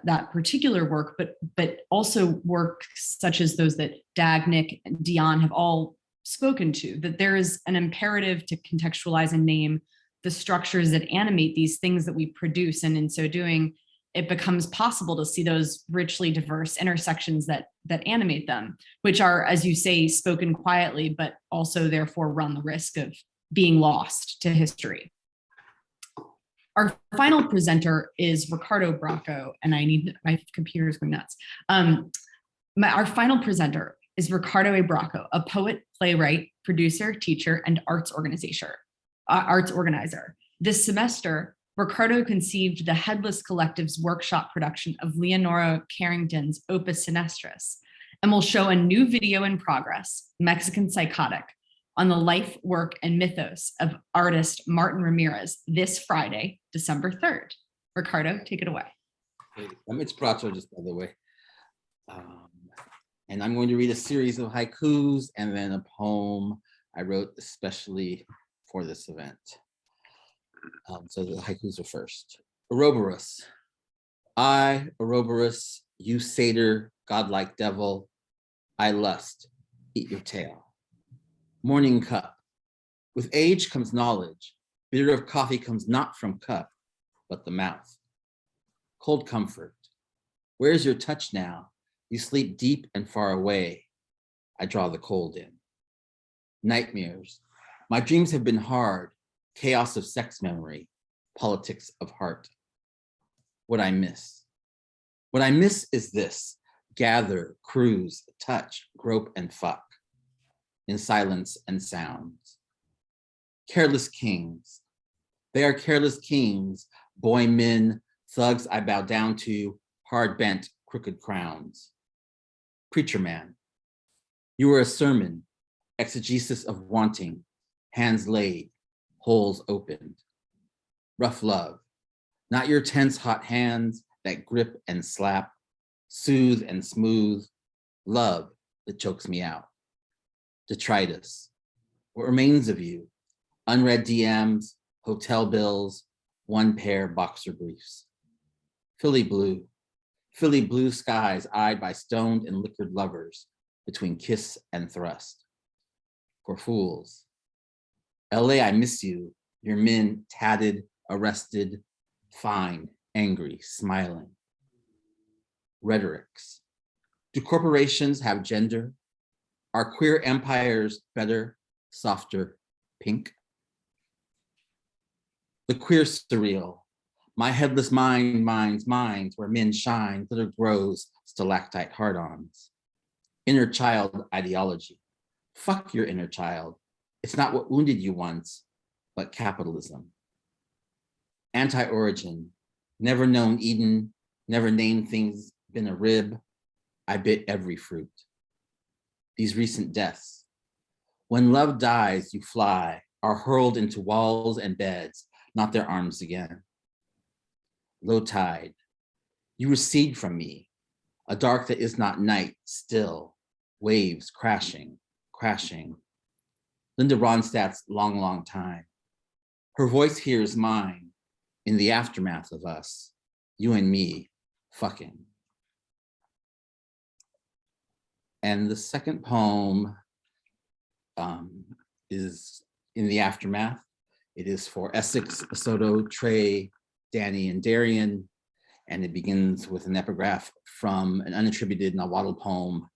that particular work, but also work such as those that Dag, Nick, and Dionne have all spoken to, that there is an imperative to contextualize and name the structures that animate these things that we produce. And in so doing, it becomes possible to see those richly diverse intersections that animate them, which are, as you say, spoken quietly, but also therefore run the risk of being lost to history. Our final presenter is Ricardo Abrarco, and my computer's going nuts. Our final presenter is Ricardo Abrarco, a poet, playwright, producer, teacher, and arts organizer. This semester, Ricardo conceived the Headless Collective's workshop production of Leonora Carrington's Opus Sinestris, and will show a new video in progress, Mexican Psychotic, on the life, work, and mythos of artist Martin Ramirez this Friday, December 3rd. Ricardo, take it away. It's Bracho, just by the way. And I'm going to read a series of haikus and then a poem I wrote especially for this event. So the haikus are first. Ouroboros. I, Ouroboros, you satyr, godlike devil, I lust, eat your tail. Morning cup. With age comes knowledge. Bitter of coffee comes not from cup, but the mouth. Cold comfort. Where's your touch now? You sleep deep and far away. I draw the cold in. Nightmares. My dreams have been hard. Chaos of sex memory. Politics of heart. What I miss. What I miss is this. Gather, cruise, touch, grope, and fuck. In silence and sounds. Careless kings. They are careless kings. Boy men, thugs I bow down to, hard bent, crooked crowns. Preacher man. You are a sermon, exegesis of wanting, hands laid, holes opened. Rough love. Not your tense hot hands that grip and slap, soothe and smooth. Love that chokes me out. Detritus. What remains of you? Unread DMs, hotel bills, one pair boxer briefs. Philly blue skies eyed by stoned and liquored lovers between kiss and thrust. For fools. LA, I miss you. Your men tatted, arrested, fine, angry, smiling. Rhetorics. Do corporations have gender? Are queer empires better, softer, pink? The queer surreal. My headless mind minds where men shine, glitter grows, stalactite hard-ons. Inner child ideology. Fuck your inner child. It's not what wounded you once, but capitalism. Anti-origin. Never known Eden, never named things, been a rib. I bit every fruit. These recent deaths. When love dies, you fly, are hurled into walls and beds, not their arms again. Low tide. You recede from me. A dark that is not night, still. Waves crashing, crashing. Linda Ronstadt's long, long time. Her voice here is mine in the aftermath of us, you and me, fucking. And the second poem is in the aftermath. It is for Essex, Soto, Trey, Danny, and Darian, and it begins with an epigraph from an unattributed Nahuatl poem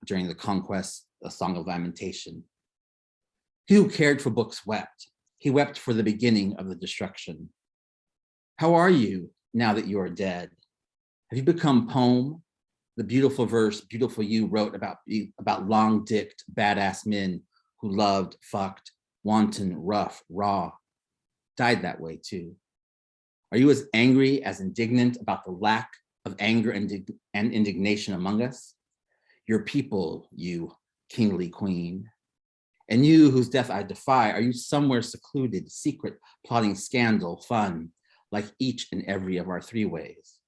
during the conquest, A Song of Lamentation, He who cared for books wept. He wept for the beginning of the destruction. How are you now that you are dead? Have you become poem? The beautiful verse, beautiful you wrote about long-dicked, badass men who loved, fucked, wanton, rough, raw, died that way too. Are you as angry, as indignant about the lack of anger and indignation among us? Your people, you kingly queen. And you whose death I defy, are you somewhere secluded, secret, plotting scandal, fun, like each and every of our three ways?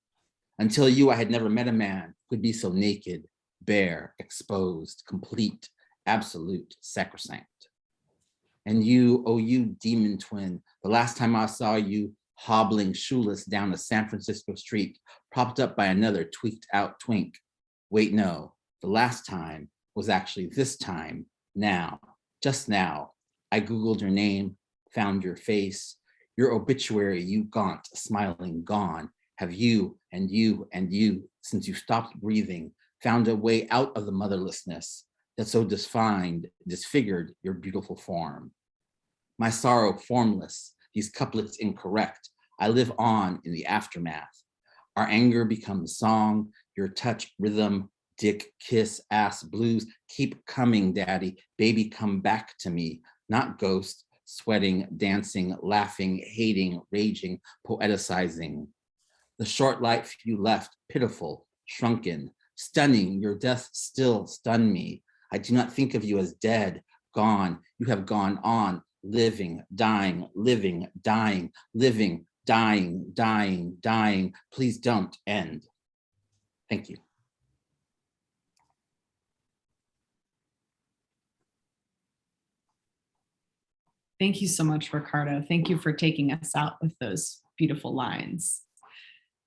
Until you, I had never met a man who could be so naked, bare, exposed, complete, absolute, sacrosanct. And you, oh you demon twin, the last time I saw you hobbling shoeless down a San Francisco street, propped up by another tweaked out twink. Wait, no, the last time was actually this time, now, just now. I Googled your name, found your face, your obituary, you gaunt, smiling, gone. Have you and you and you, since you stopped breathing, found a way out of the motherlessness that so disfigured your beautiful form? My sorrow formless, these couplets incorrect. I live on in the aftermath. Our anger becomes song, your touch rhythm, dick, kiss, ass, blues. Keep coming, daddy, baby, come back to me. Not ghost, sweating, dancing, laughing, hating, raging, poeticizing. The short life you left, pitiful, shrunken, stunning, your death still stunned me. I do not think of you as dead, gone. You have gone on, living, dying, living, dying, living, dying, dying, dying. Please don't end. Thank you. Thank you so much, Ricardo. Thank you for taking us out with those beautiful lines.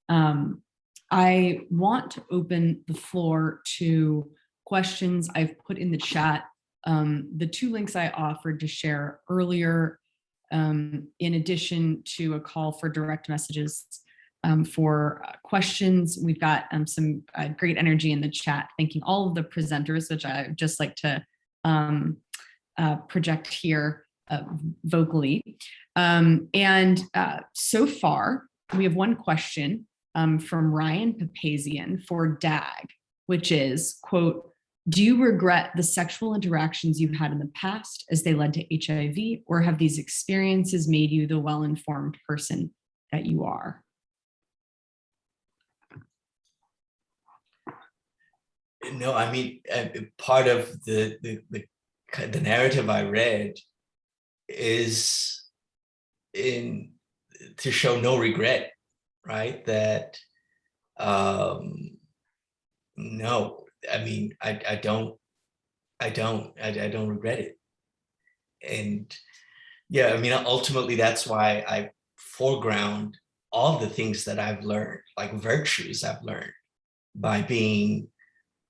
I want to open the floor to questions I've put in the chat. The two links I offered to share earlier, in addition to a call for direct messages for questions. We've got some great energy in the chat, thanking all of the presenters, which I would just like to project here vocally. So far, we have one question from Ryan Papazian for Dag, which is, quote, do you regret the sexual interactions you've had in the past as they led to HIV, or have these experiences made you the well-informed person that you are? No, I mean, part of the narrative I read is to show no regret, right? That no, I mean, I don't regret it. And yeah, I mean, ultimately that's why I foreground all the things that I've learned, like virtues I've learned by being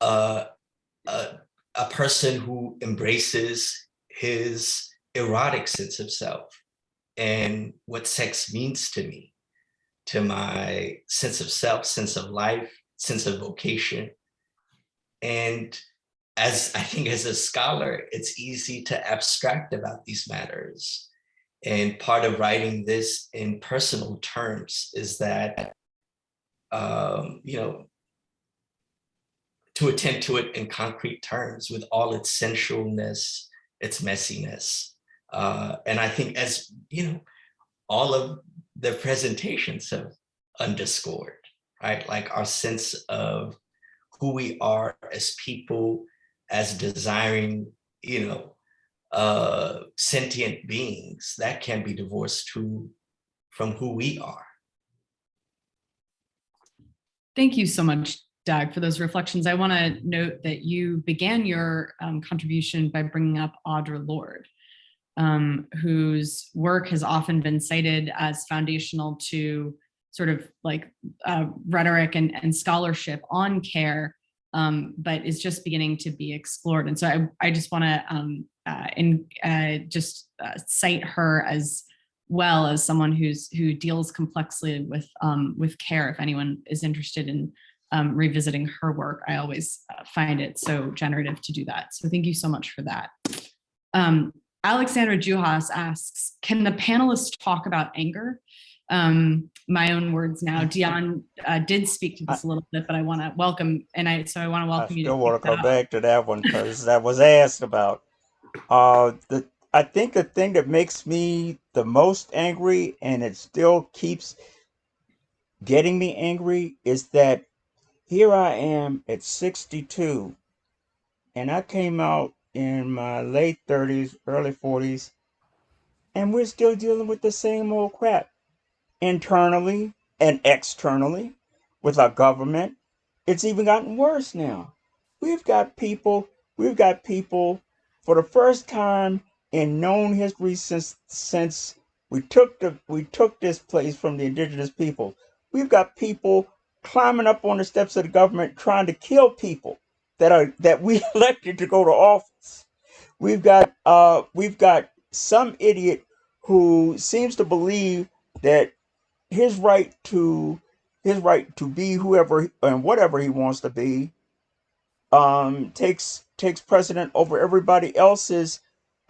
a person who embraces his erotic sense of self and what sex means to me, to my sense of self, sense of life, sense of vocation. And as I think as a scholar, it's easy to abstract about these matters. And part of writing this in personal terms is that, you know, to attend to it in concrete terms with all its sensualness, its messiness. And I think, as you know, all of the presentations have underscored, right? Like our sense of who we are as people, as desiring, you know, sentient beings, that can be divorced from who we are. Thank you so much, Doug, for those reflections. I want to note that you began your contribution by bringing up Audre Lorde, whose work has often been cited as foundational to sort of like rhetoric and scholarship on care, but is just beginning to be explored. And so I just want to cite her as well as someone who deals complexly with care. If anyone is interested in revisiting her work, I always find it so generative to do that. So thank you so much for that. Alexandra Juhas asks, can the panelists talk about anger? My own words now. Dionne did speak to this a little bit, but I want to welcome, I want to welcome you. I still want to come back to that one because that was asked about. I think the thing that makes me the most angry, and it still keeps getting me angry, is that here I am at 62, and I came out in my late 30s, early 40s, and we're still dealing with the same old crap internally and externally with our government. It's even gotten worse now. We've got people for the first time in known history since we took this place from the indigenous people. We've got people climbing up on the steps of the government trying to kill people that we elected to go to office. We've got some idiot who seems to believe that his right to be whoever and whatever he wants to be takes precedent over everybody else's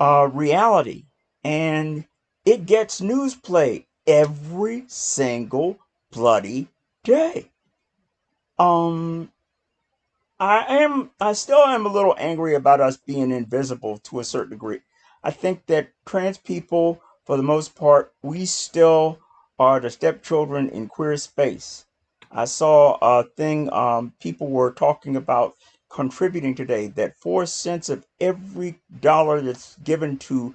reality, and it gets news play every single bloody day. I still am a little angry about us being invisible to a certain degree. I think that trans people, for the most part, we still are the stepchildren in queer space. I saw a thing people were talking about contributing today, that 4 cents of every dollar that's given to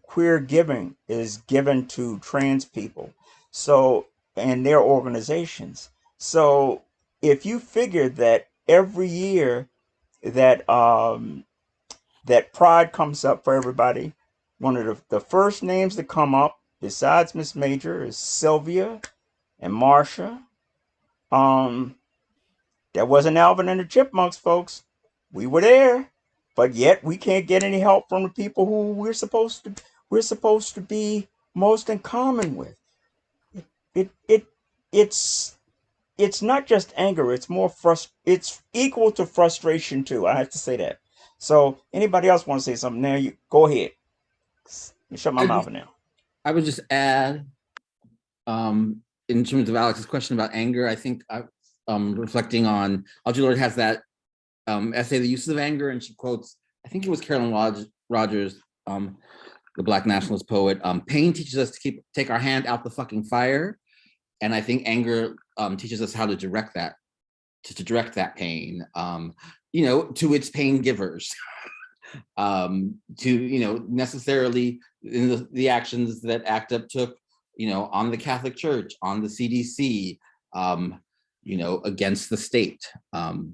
queer giving is given to trans people, so, and their organizations. So if you figure that every year that that Pride comes up for everybody, one of the first names that come up besides Miss Major is Sylvia and Marsha. That wasn't Alvin and the Chipmunks, folks. We were there, but yet we can't get any help from the people who we're supposed to be most in common with. It's not just anger. It's more it's equal to frustration too. I have to say that. So anybody else want to say something now? You go ahead. Shut my mouth now. I would just add, in terms of Alex's question about anger, I think reflecting on Audre Lorde has that essay, The Uses of Anger, and she quotes, I think it was Carolyn Rogers, the Black nationalist poet, pain teaches us to take our hand out the fucking fire. And I think anger teaches us how to direct that, pain, to its pain givers, to, necessarily in the actions that ACT UP took, on the Catholic Church, on the CDC, against the state.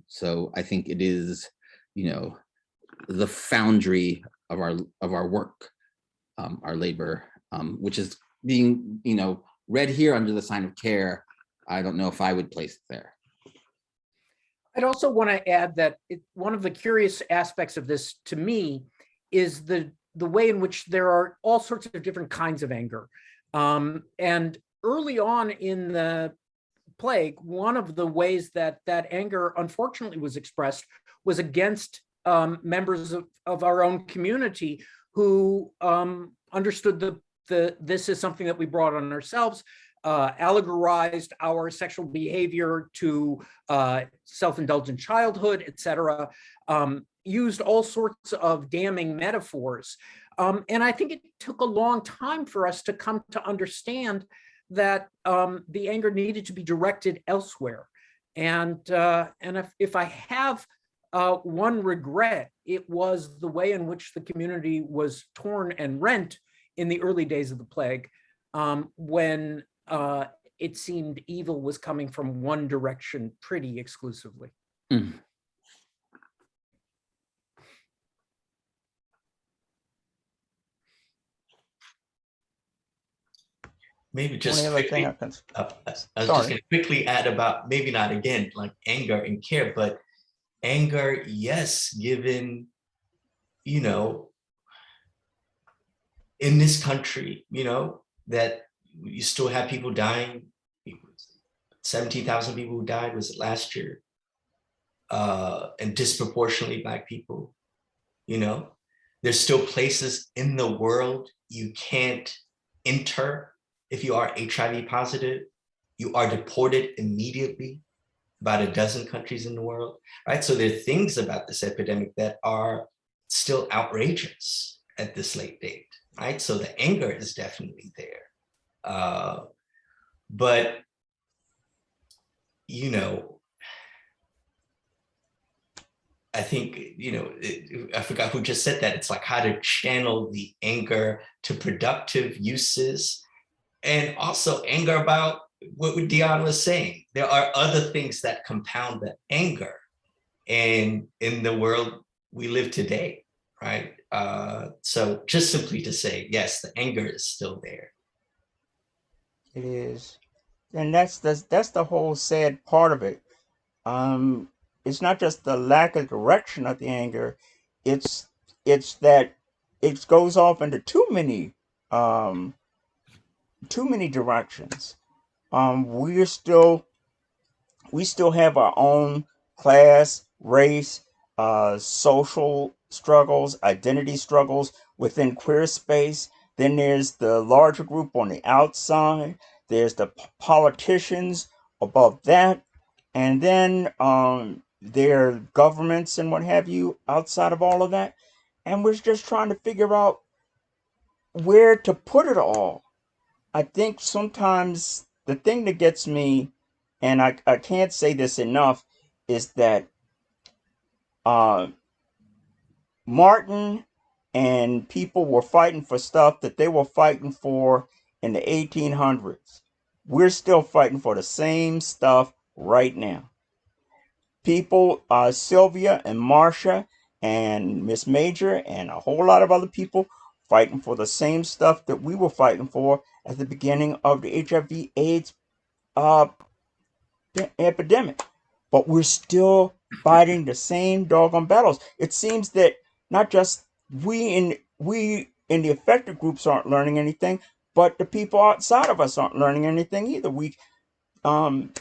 So I think it is, the foundry of our work, our labor, which is being, read here under the sign of care. I don't know if I would place it there. I'd also want to add that one of the curious aspects of this to me is the way in which there are all sorts of different kinds of anger. And early on in the plague, one of the ways that anger unfortunately was expressed was against members of our own community who understood this is something that we brought on ourselves, allegorized our sexual behavior to self-indulgent childhood, etc., used all sorts of damning metaphors. And I think it took a long time for us to come to understand that the anger needed to be directed elsewhere. And if I have one regret, it was the way in which the community was torn and rent in the early days of the plague, when it seemed evil was coming from one direction pretty exclusively. Mm. Maybe just quickly, I was just going to quickly add about, maybe not again like anger and care, but anger, yes, given, in this country, that you still have people dying. 17,000 people who died, was it last year? And disproportionately Black people, There's still places in the world you can't enter if you are HIV positive. You are deported immediately, about a dozen countries in the world, right? So there are things about this epidemic that are still outrageous at this late date, right? So the anger is definitely there. But, you know, I think, you know, I forgot who just said that. It's like how to channel the anger to productive uses, and also anger about what Dionne was saying. There are other things that compound the anger, and in the world we live today, right? So just simply to say, yes, the anger is still there. It is. And that's the whole sad part of it. It's not just the lack of direction of the anger, it's that it goes off into too many directions. We still have our own class, race, social struggles, identity struggles within queer space. Then there's the larger group on the outside. There's the politicians above that. And then there are governments and what have you outside of all of that. And we're just trying to figure out where to put it all. I think sometimes the thing that gets me, and I can't say this enough, is that Martin and people were fighting for stuff that they were fighting for in the 1800s. We're still fighting for the same stuff right now. People, Sylvia and Marcia and Miss Major and a whole lot of other people fighting for the same stuff that we were fighting for at the beginning of the HIV/AIDS epidemic. But we're still fighting the same doggone battles. It seems that not just we in the affected groups aren't learning anything, but the people outside of us aren't learning anything either.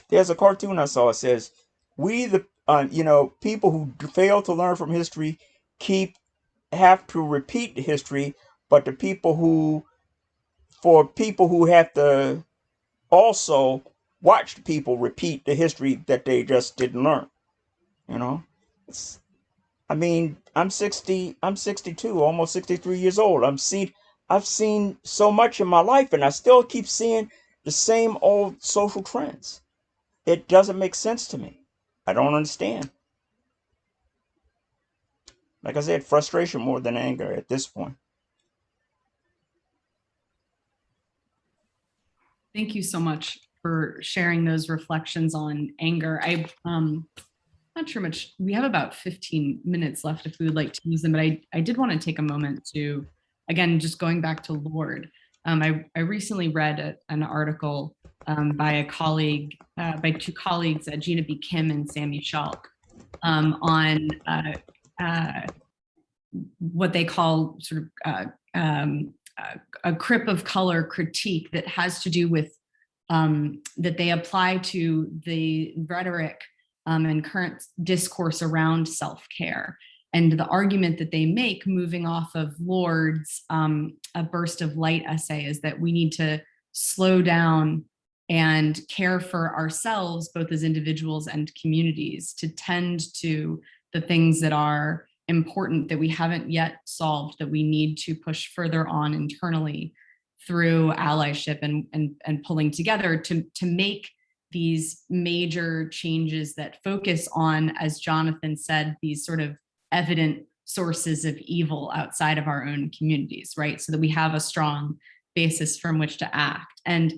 There's a cartoon I saw. It says, "We the people who fail to learn from history have to repeat the history, but for people who have to also watch people repeat the history that they just didn't learn." You know, I'm 62, almost 63 years old. I've seen so much in my life, and I still keep seeing the same old social trends. It doesn't make sense to me. I don't understand. Like I said, frustration more than anger at this point. Thank you so much for sharing those reflections on anger. I'm not sure much, we have about 15 minutes left if we would like to use them, but I did want to take a moment to, again, just going back to Lorde. I recently read an article by a colleague, by two colleagues, Gina B. Kim and Sammy Schalk, on what they call sort of a crip of color critique that has to do with that they apply to the rhetoric and current discourse around self-care. And the argument that they make, moving off of Lorde's A Burst of Light essay, is that we need to slow down and care for ourselves, both as individuals and communities, to tend to the things that are important that we haven't yet solved, that we need to push further on internally through allyship and pulling together to make these major changes that focus on, as Jonathan said, these sort of evident sources of evil outside of our own communities, right? So that we have a strong basis from which to act. And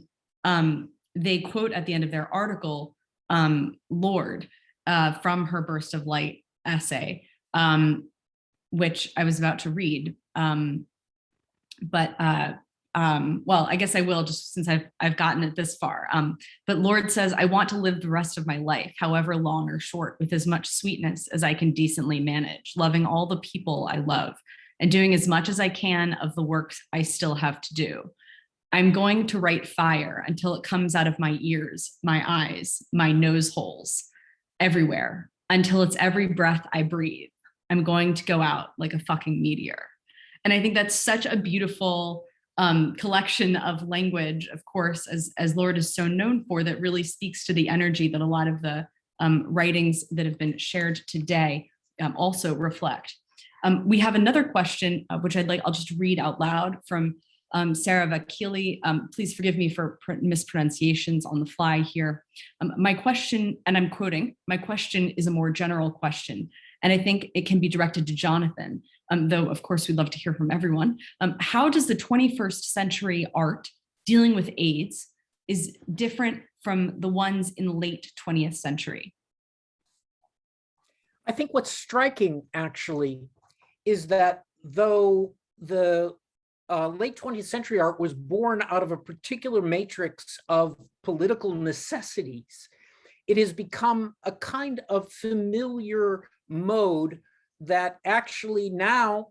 they quote at the end of their article, Lorde from her Burst of Light essay, which I was about to read. Well, I guess I will, just since I've gotten it this far. But Lorde says, "I want to live the rest of my life, however long or short, with as much sweetness as I can decently manage, loving all the people I love, and doing as much as I can of the work I still have to do. I'm going to write fire until it comes out of my ears, my eyes, my nose holes, everywhere, until it's every breath I breathe. I'm going to go out like a fucking meteor." And I think that's such a beautiful collection of language, of course, as Lorde is so known for, that really speaks to the energy that a lot of the writings that have been shared today also reflect. We have another question, which I'll just read out loud from Sarah Vakili. Please forgive me for mispronunciations on the fly here. My question, and I'm quoting, my question is a more general question, and I think it can be directed to Jonathan, though of course we'd love to hear from everyone. How does the 21st century art dealing with AIDS is different from the ones in the late 20th century? I think what's striking actually is that though the late 20th century art was born out of a particular matrix of political necessities, it has become a kind of familiar mode that actually now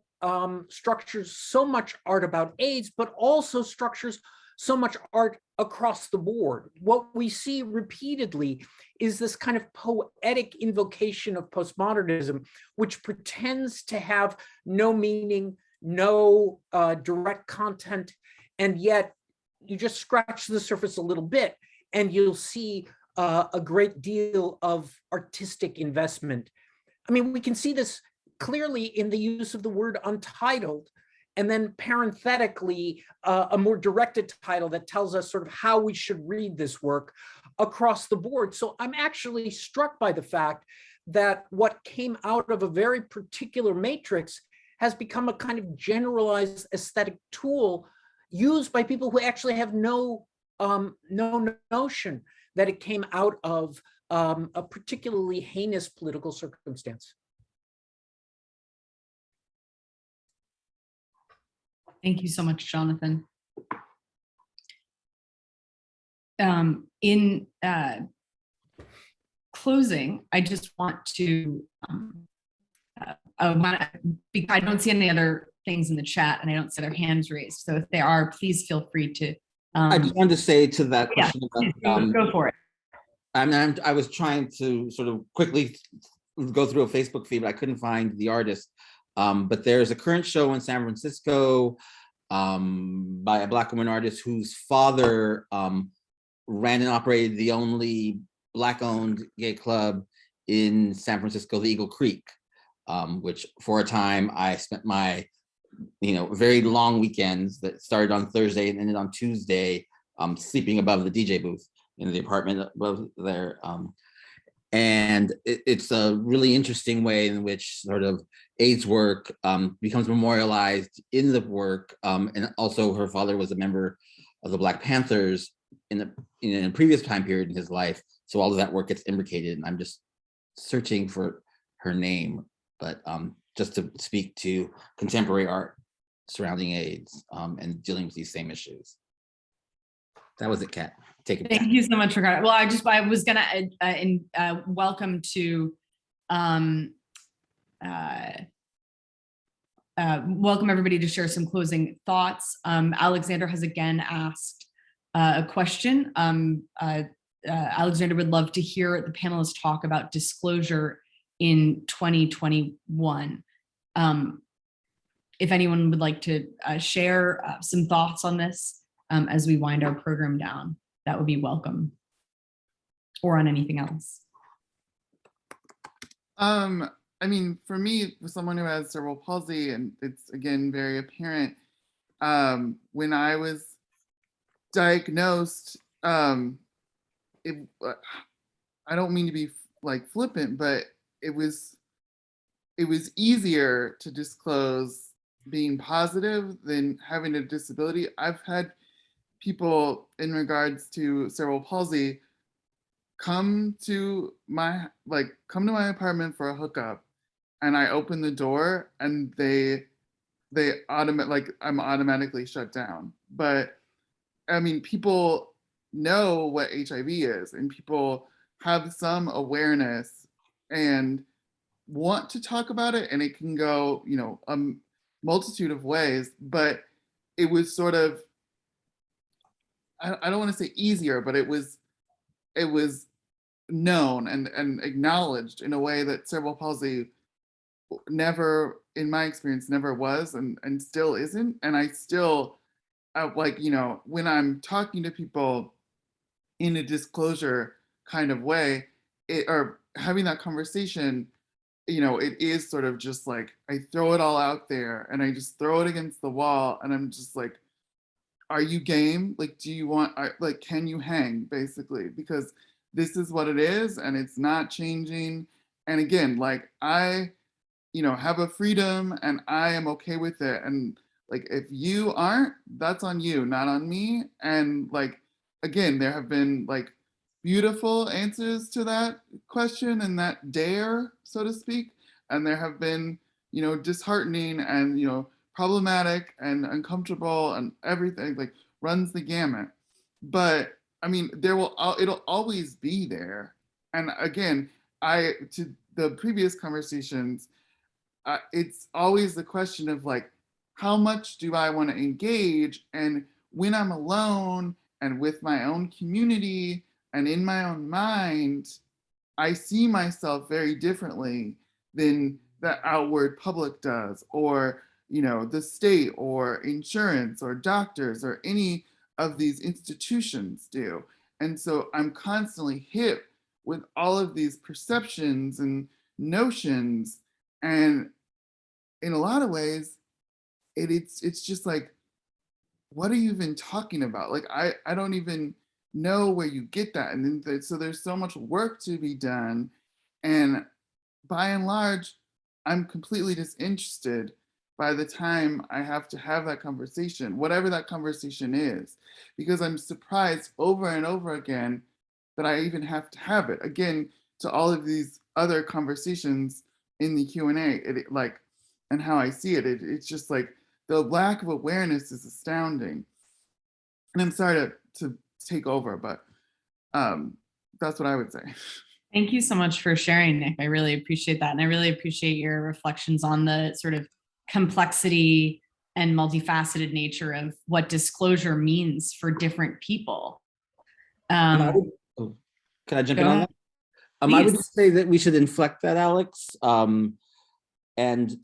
structures so much art about AIDS, but also structures so much art across the board. What we see repeatedly is this kind of poetic invocation of postmodernism, which pretends to have no meaning, no direct content, and yet you just scratch the surface a little bit and you'll see a great deal of artistic investment. I mean, we can see this clearly in the use of the word untitled, and then parenthetically, a more directed title that tells us sort of how we should read this work across the board. So I'm actually struck by the fact that what came out of a very particular matrix has become a kind of generalized aesthetic tool used by people who actually have no notion that it came out of a particularly heinous political circumstance. Thank you so much, Jonathan. In closing, I just want to, I don't see any other things in the chat and I don't see their hands raised. So if they are, please feel free to. I just wanted to say to that question, go for it. I was trying to sort of quickly go through a Facebook feed, but I couldn't find the artist. But there's a current show in San Francisco by a Black woman artist whose father ran and operated the only Black-owned gay club in San Francisco, the Eagle Creek, which for a time I spent my very long weekends that started on Thursday and ended on Tuesday sleeping above the DJ booth in the apartment above there. And it's a really interesting way in which sort of AIDS work becomes memorialized in the work. And also her father was a member of the Black Panthers in a previous time period in his life. So all of that work gets imbricated, and I'm just searching for her name, but just to speak to contemporary art surrounding AIDS and dealing with these same issues. That was it, Kat. Take it back. Thank you so much, Ricardo. Well, I was gonna welcome to welcome everybody to share some closing thoughts. Alexander has again asked a question. Alexander would love to hear the panelists talk about disclosure in 2021. If anyone would like to share some thoughts on this as we wind our program down, that would be welcome, or on anything else. I mean, for me, for someone who has cerebral palsy, and it's again very apparent, when I was diagnosed, I don't mean to be like flippant, but it was easier to disclose being positive than having a disability. I've had people in regards to cerebral palsy come to my apartment for a hookup, and I open the door and I'm automatically shut down. But I mean, people know what HIV is, and people have some awareness and want to talk about it, and it can go, a multitude of ways, but it was sort of, I don't want to say easier, but it was known and acknowledged in a way that cerebral palsy never, in my experience, never was and still isn't. And I still, like, you know, when I'm talking to people in a disclosure kind of way, or having that conversation, you know, it is sort of just like, I throw it all out there and I just throw it against the wall. And I'm just like, are you game? Like, do you want, like, can you hang, basically? Because this is what it is and it's not changing. And again, like, I, you know, have a freedom and I am okay with it. And like, if you aren't, that's on you, not on me. And like, again, there have been like beautiful answers to that question and that dare, so to speak. And there have been, you know, disheartening and, you know, problematic and uncomfortable and everything, like, runs the gamut. But I mean, it'll always be there. And again, to the previous conversations, it's always the question of like, how much do I want to engage? And when I'm alone and with my own community and in my own mind, I see myself very differently than the outward public does, or, you know, the state or insurance or doctors or any of these institutions do. And so I'm constantly hit with all of these perceptions and notions. And in a lot of ways, it's just like, what are you even talking about? Like, I don't even know where you get that. And then so there's so much work to be done. And by and large, I'm completely disinterested by the time I have to have that conversation, whatever that conversation is, because I'm surprised over and over again that I even have to have it. Again, to all of these other conversations in the Q&A, like, and how I see it, it's just like the lack of awareness is astounding. And I'm sorry to take over, but that's what I would say. Thank you so much for sharing, Nick. I really appreciate that. And I really appreciate your reflections on the sort of complexity and multifaceted nature of what disclosure means for different people. Can I jump in on that? I would Please. say that we should inflect that, Alex. And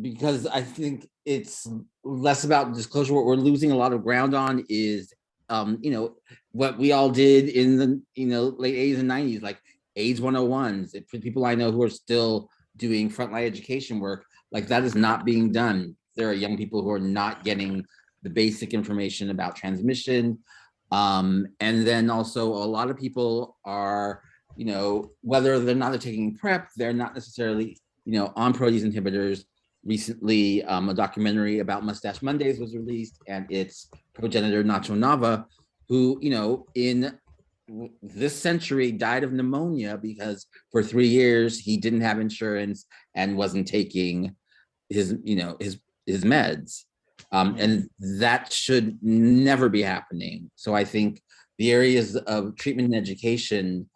because I think it's less about disclosure. What we're losing a lot of ground on is, you know, what we all did in the, you know, late 80s and 90s, like AIDS 101s. For people I know who are still doing frontline education work, like, that is not being done. There are young people who are not getting the basic information about transmission. And then also a lot of people are, you know, whether they're not taking PrEP, they're not necessarily, you know, on protease inhibitors. Recently, a documentary about Mustache Mondays was released, and it's progenitor Nacho Nava, who, you know, in this century died of pneumonia because for 3 years he didn't have insurance and wasn't taking his, you know, his meds. And that should never be happening. So I think the areas of treatment and education,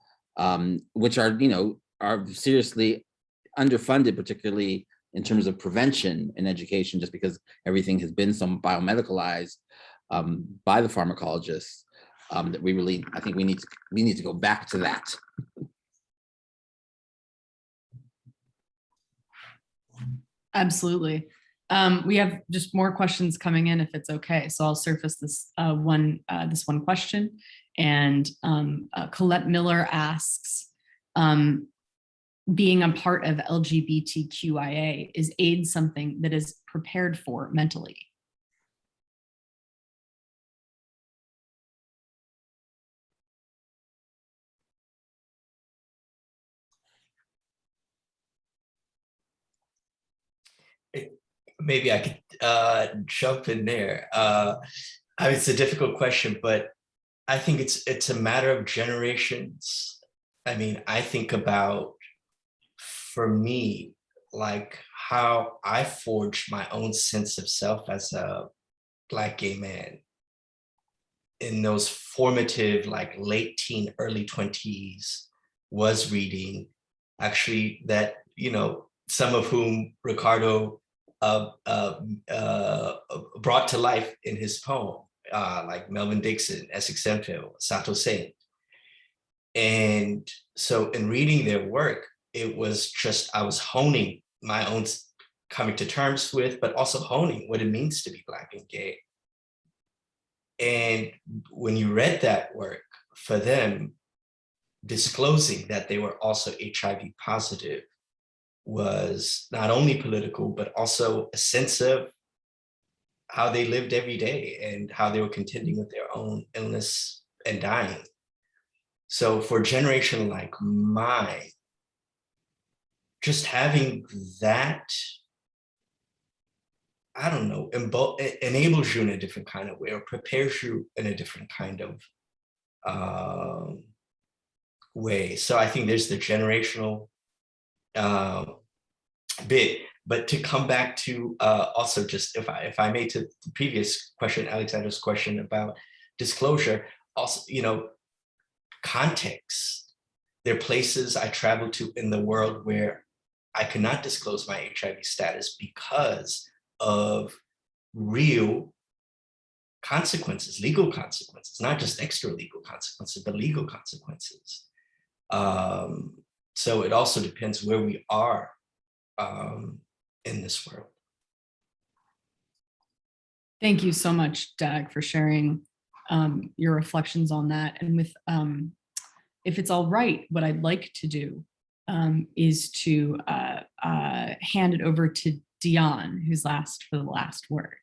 which are, you know, are seriously underfunded, particularly in terms of prevention and education, just because everything has been so biomedicalized by the pharmacologists, that we really, I think we need to go back to that. Absolutely. We have just more questions coming in, if it's okay. So I'll surface this one question. And Colette Miller asks, being a part of LGBTQIA, is AIDS something that is prepared for mentally? Maybe I could jump in there. It's a difficult question, but I think it's a matter of generations. I mean, I think about, for me, like, how I forged my own sense of self as a Black gay man in those formative, like, late teen, early 20s, was reading, actually, that, you know, some of whom Ricardo brought to life in his poem, like Melvin Dixon, Essex Senfield, Sato Saint. And so in reading their work, it was just, I was honing my own coming to terms with, but also honing what it means to be Black and gay. And when you read that work, for them, disclosing that they were also HIV positive was not only political, but also a sense of how they lived every day and how they were contending with their own illness and dying. So for a generation like mine, just having that, I don't know, enables you in a different kind of way, or prepares you in a different kind of way. So I think there's the generational bit. But to come back to also just, if I may, to the previous question, Alexander's question about disclosure, also, you know, context. There are places I traveled to in the world where I could not disclose my HIV status because of real consequences, legal consequences, not just extra legal consequences, but legal consequences. So it also depends where we are in this world. Thank you so much, Dag, for sharing your reflections on that. And with, if it's all right, what I'd like to do is to hand it over to Dionne, who's last for the last word.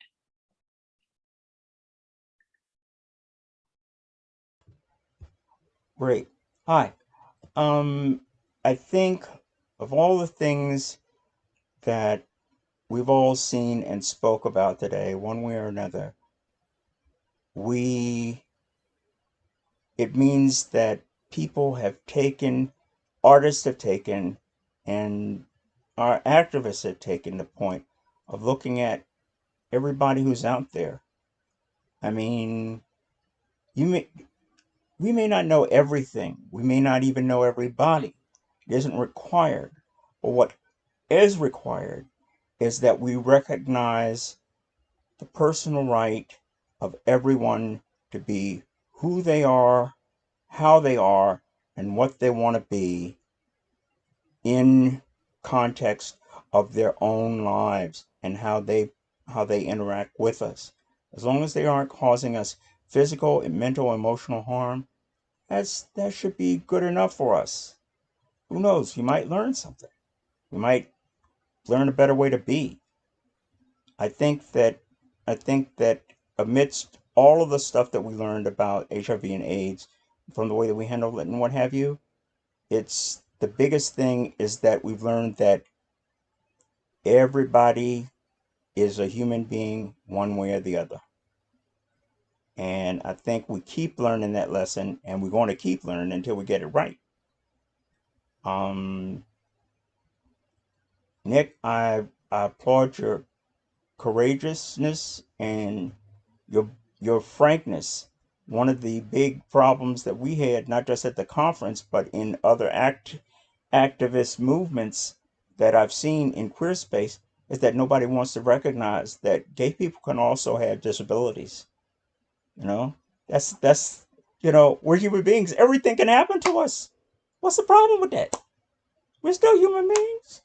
Great. Hi. I think of all the things that we've all seen and spoke about today, one way or another, it means that people have taken, artists have taken, and our activists have taken the point of looking at everybody who's out there. I mean, we may not know everything. We may not even know everybody. It isn't required. But what is required is that we recognize the personal right of everyone to be who they are, how they are, and what they want to be in context of their own lives and how they interact with us. As long as they aren't causing us physical and mental, emotional harm, that should be good enough for us. Who knows? We might learn something. We might learn a better way to be. I think that amidst all of the stuff that we learned about HIV and AIDS, from the way that we handle it and what have you, it's the biggest thing is that we've learned that everybody is a human being one way or the other. And I think we keep learning that lesson, and we're going to keep learning until we get it right. Nick, I applaud your courageousness and your frankness. One of the big problems that we had, not just at the conference, but in other activist movements that I've seen in queer space, is that nobody wants to recognize that gay people can also have disabilities. You know, that's we're human beings. Everything can happen to us. What's the problem with that? We're still human beings.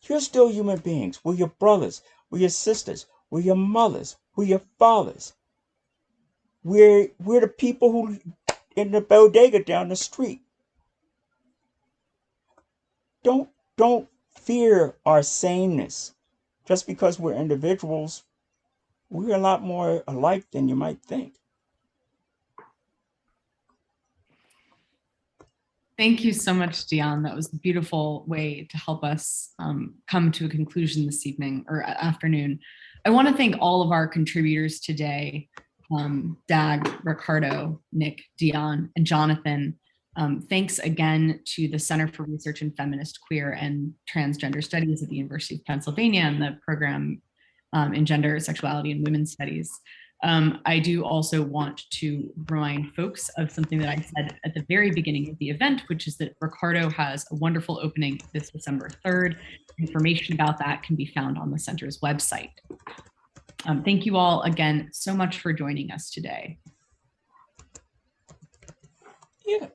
You're still human beings. We're your brothers. We're your sisters. We're your mothers. We're your fathers. We're the people who in the bodega down the street. Don't fear our sameness. Just because we're individuals, we're a lot more alike than you might think. Thank you so much, Dionne. That was a beautiful way to help us come to a conclusion this evening or afternoon. I want to thank all of our contributors today, Dag, Ricardo, Nick, Dionne, and Jonathan. Thanks again to the Center for Research in Feminist, Queer, and Transgender Studies at the University of Pennsylvania and the program in Gender, Sexuality, and Women's Studies. I do also want to remind folks of something that I said at the very beginning of the event, which is that Ricardo has a wonderful opening this December 3rd. Information about that can be found on the center's website. Thank you all again so much for joining us today. Yeah.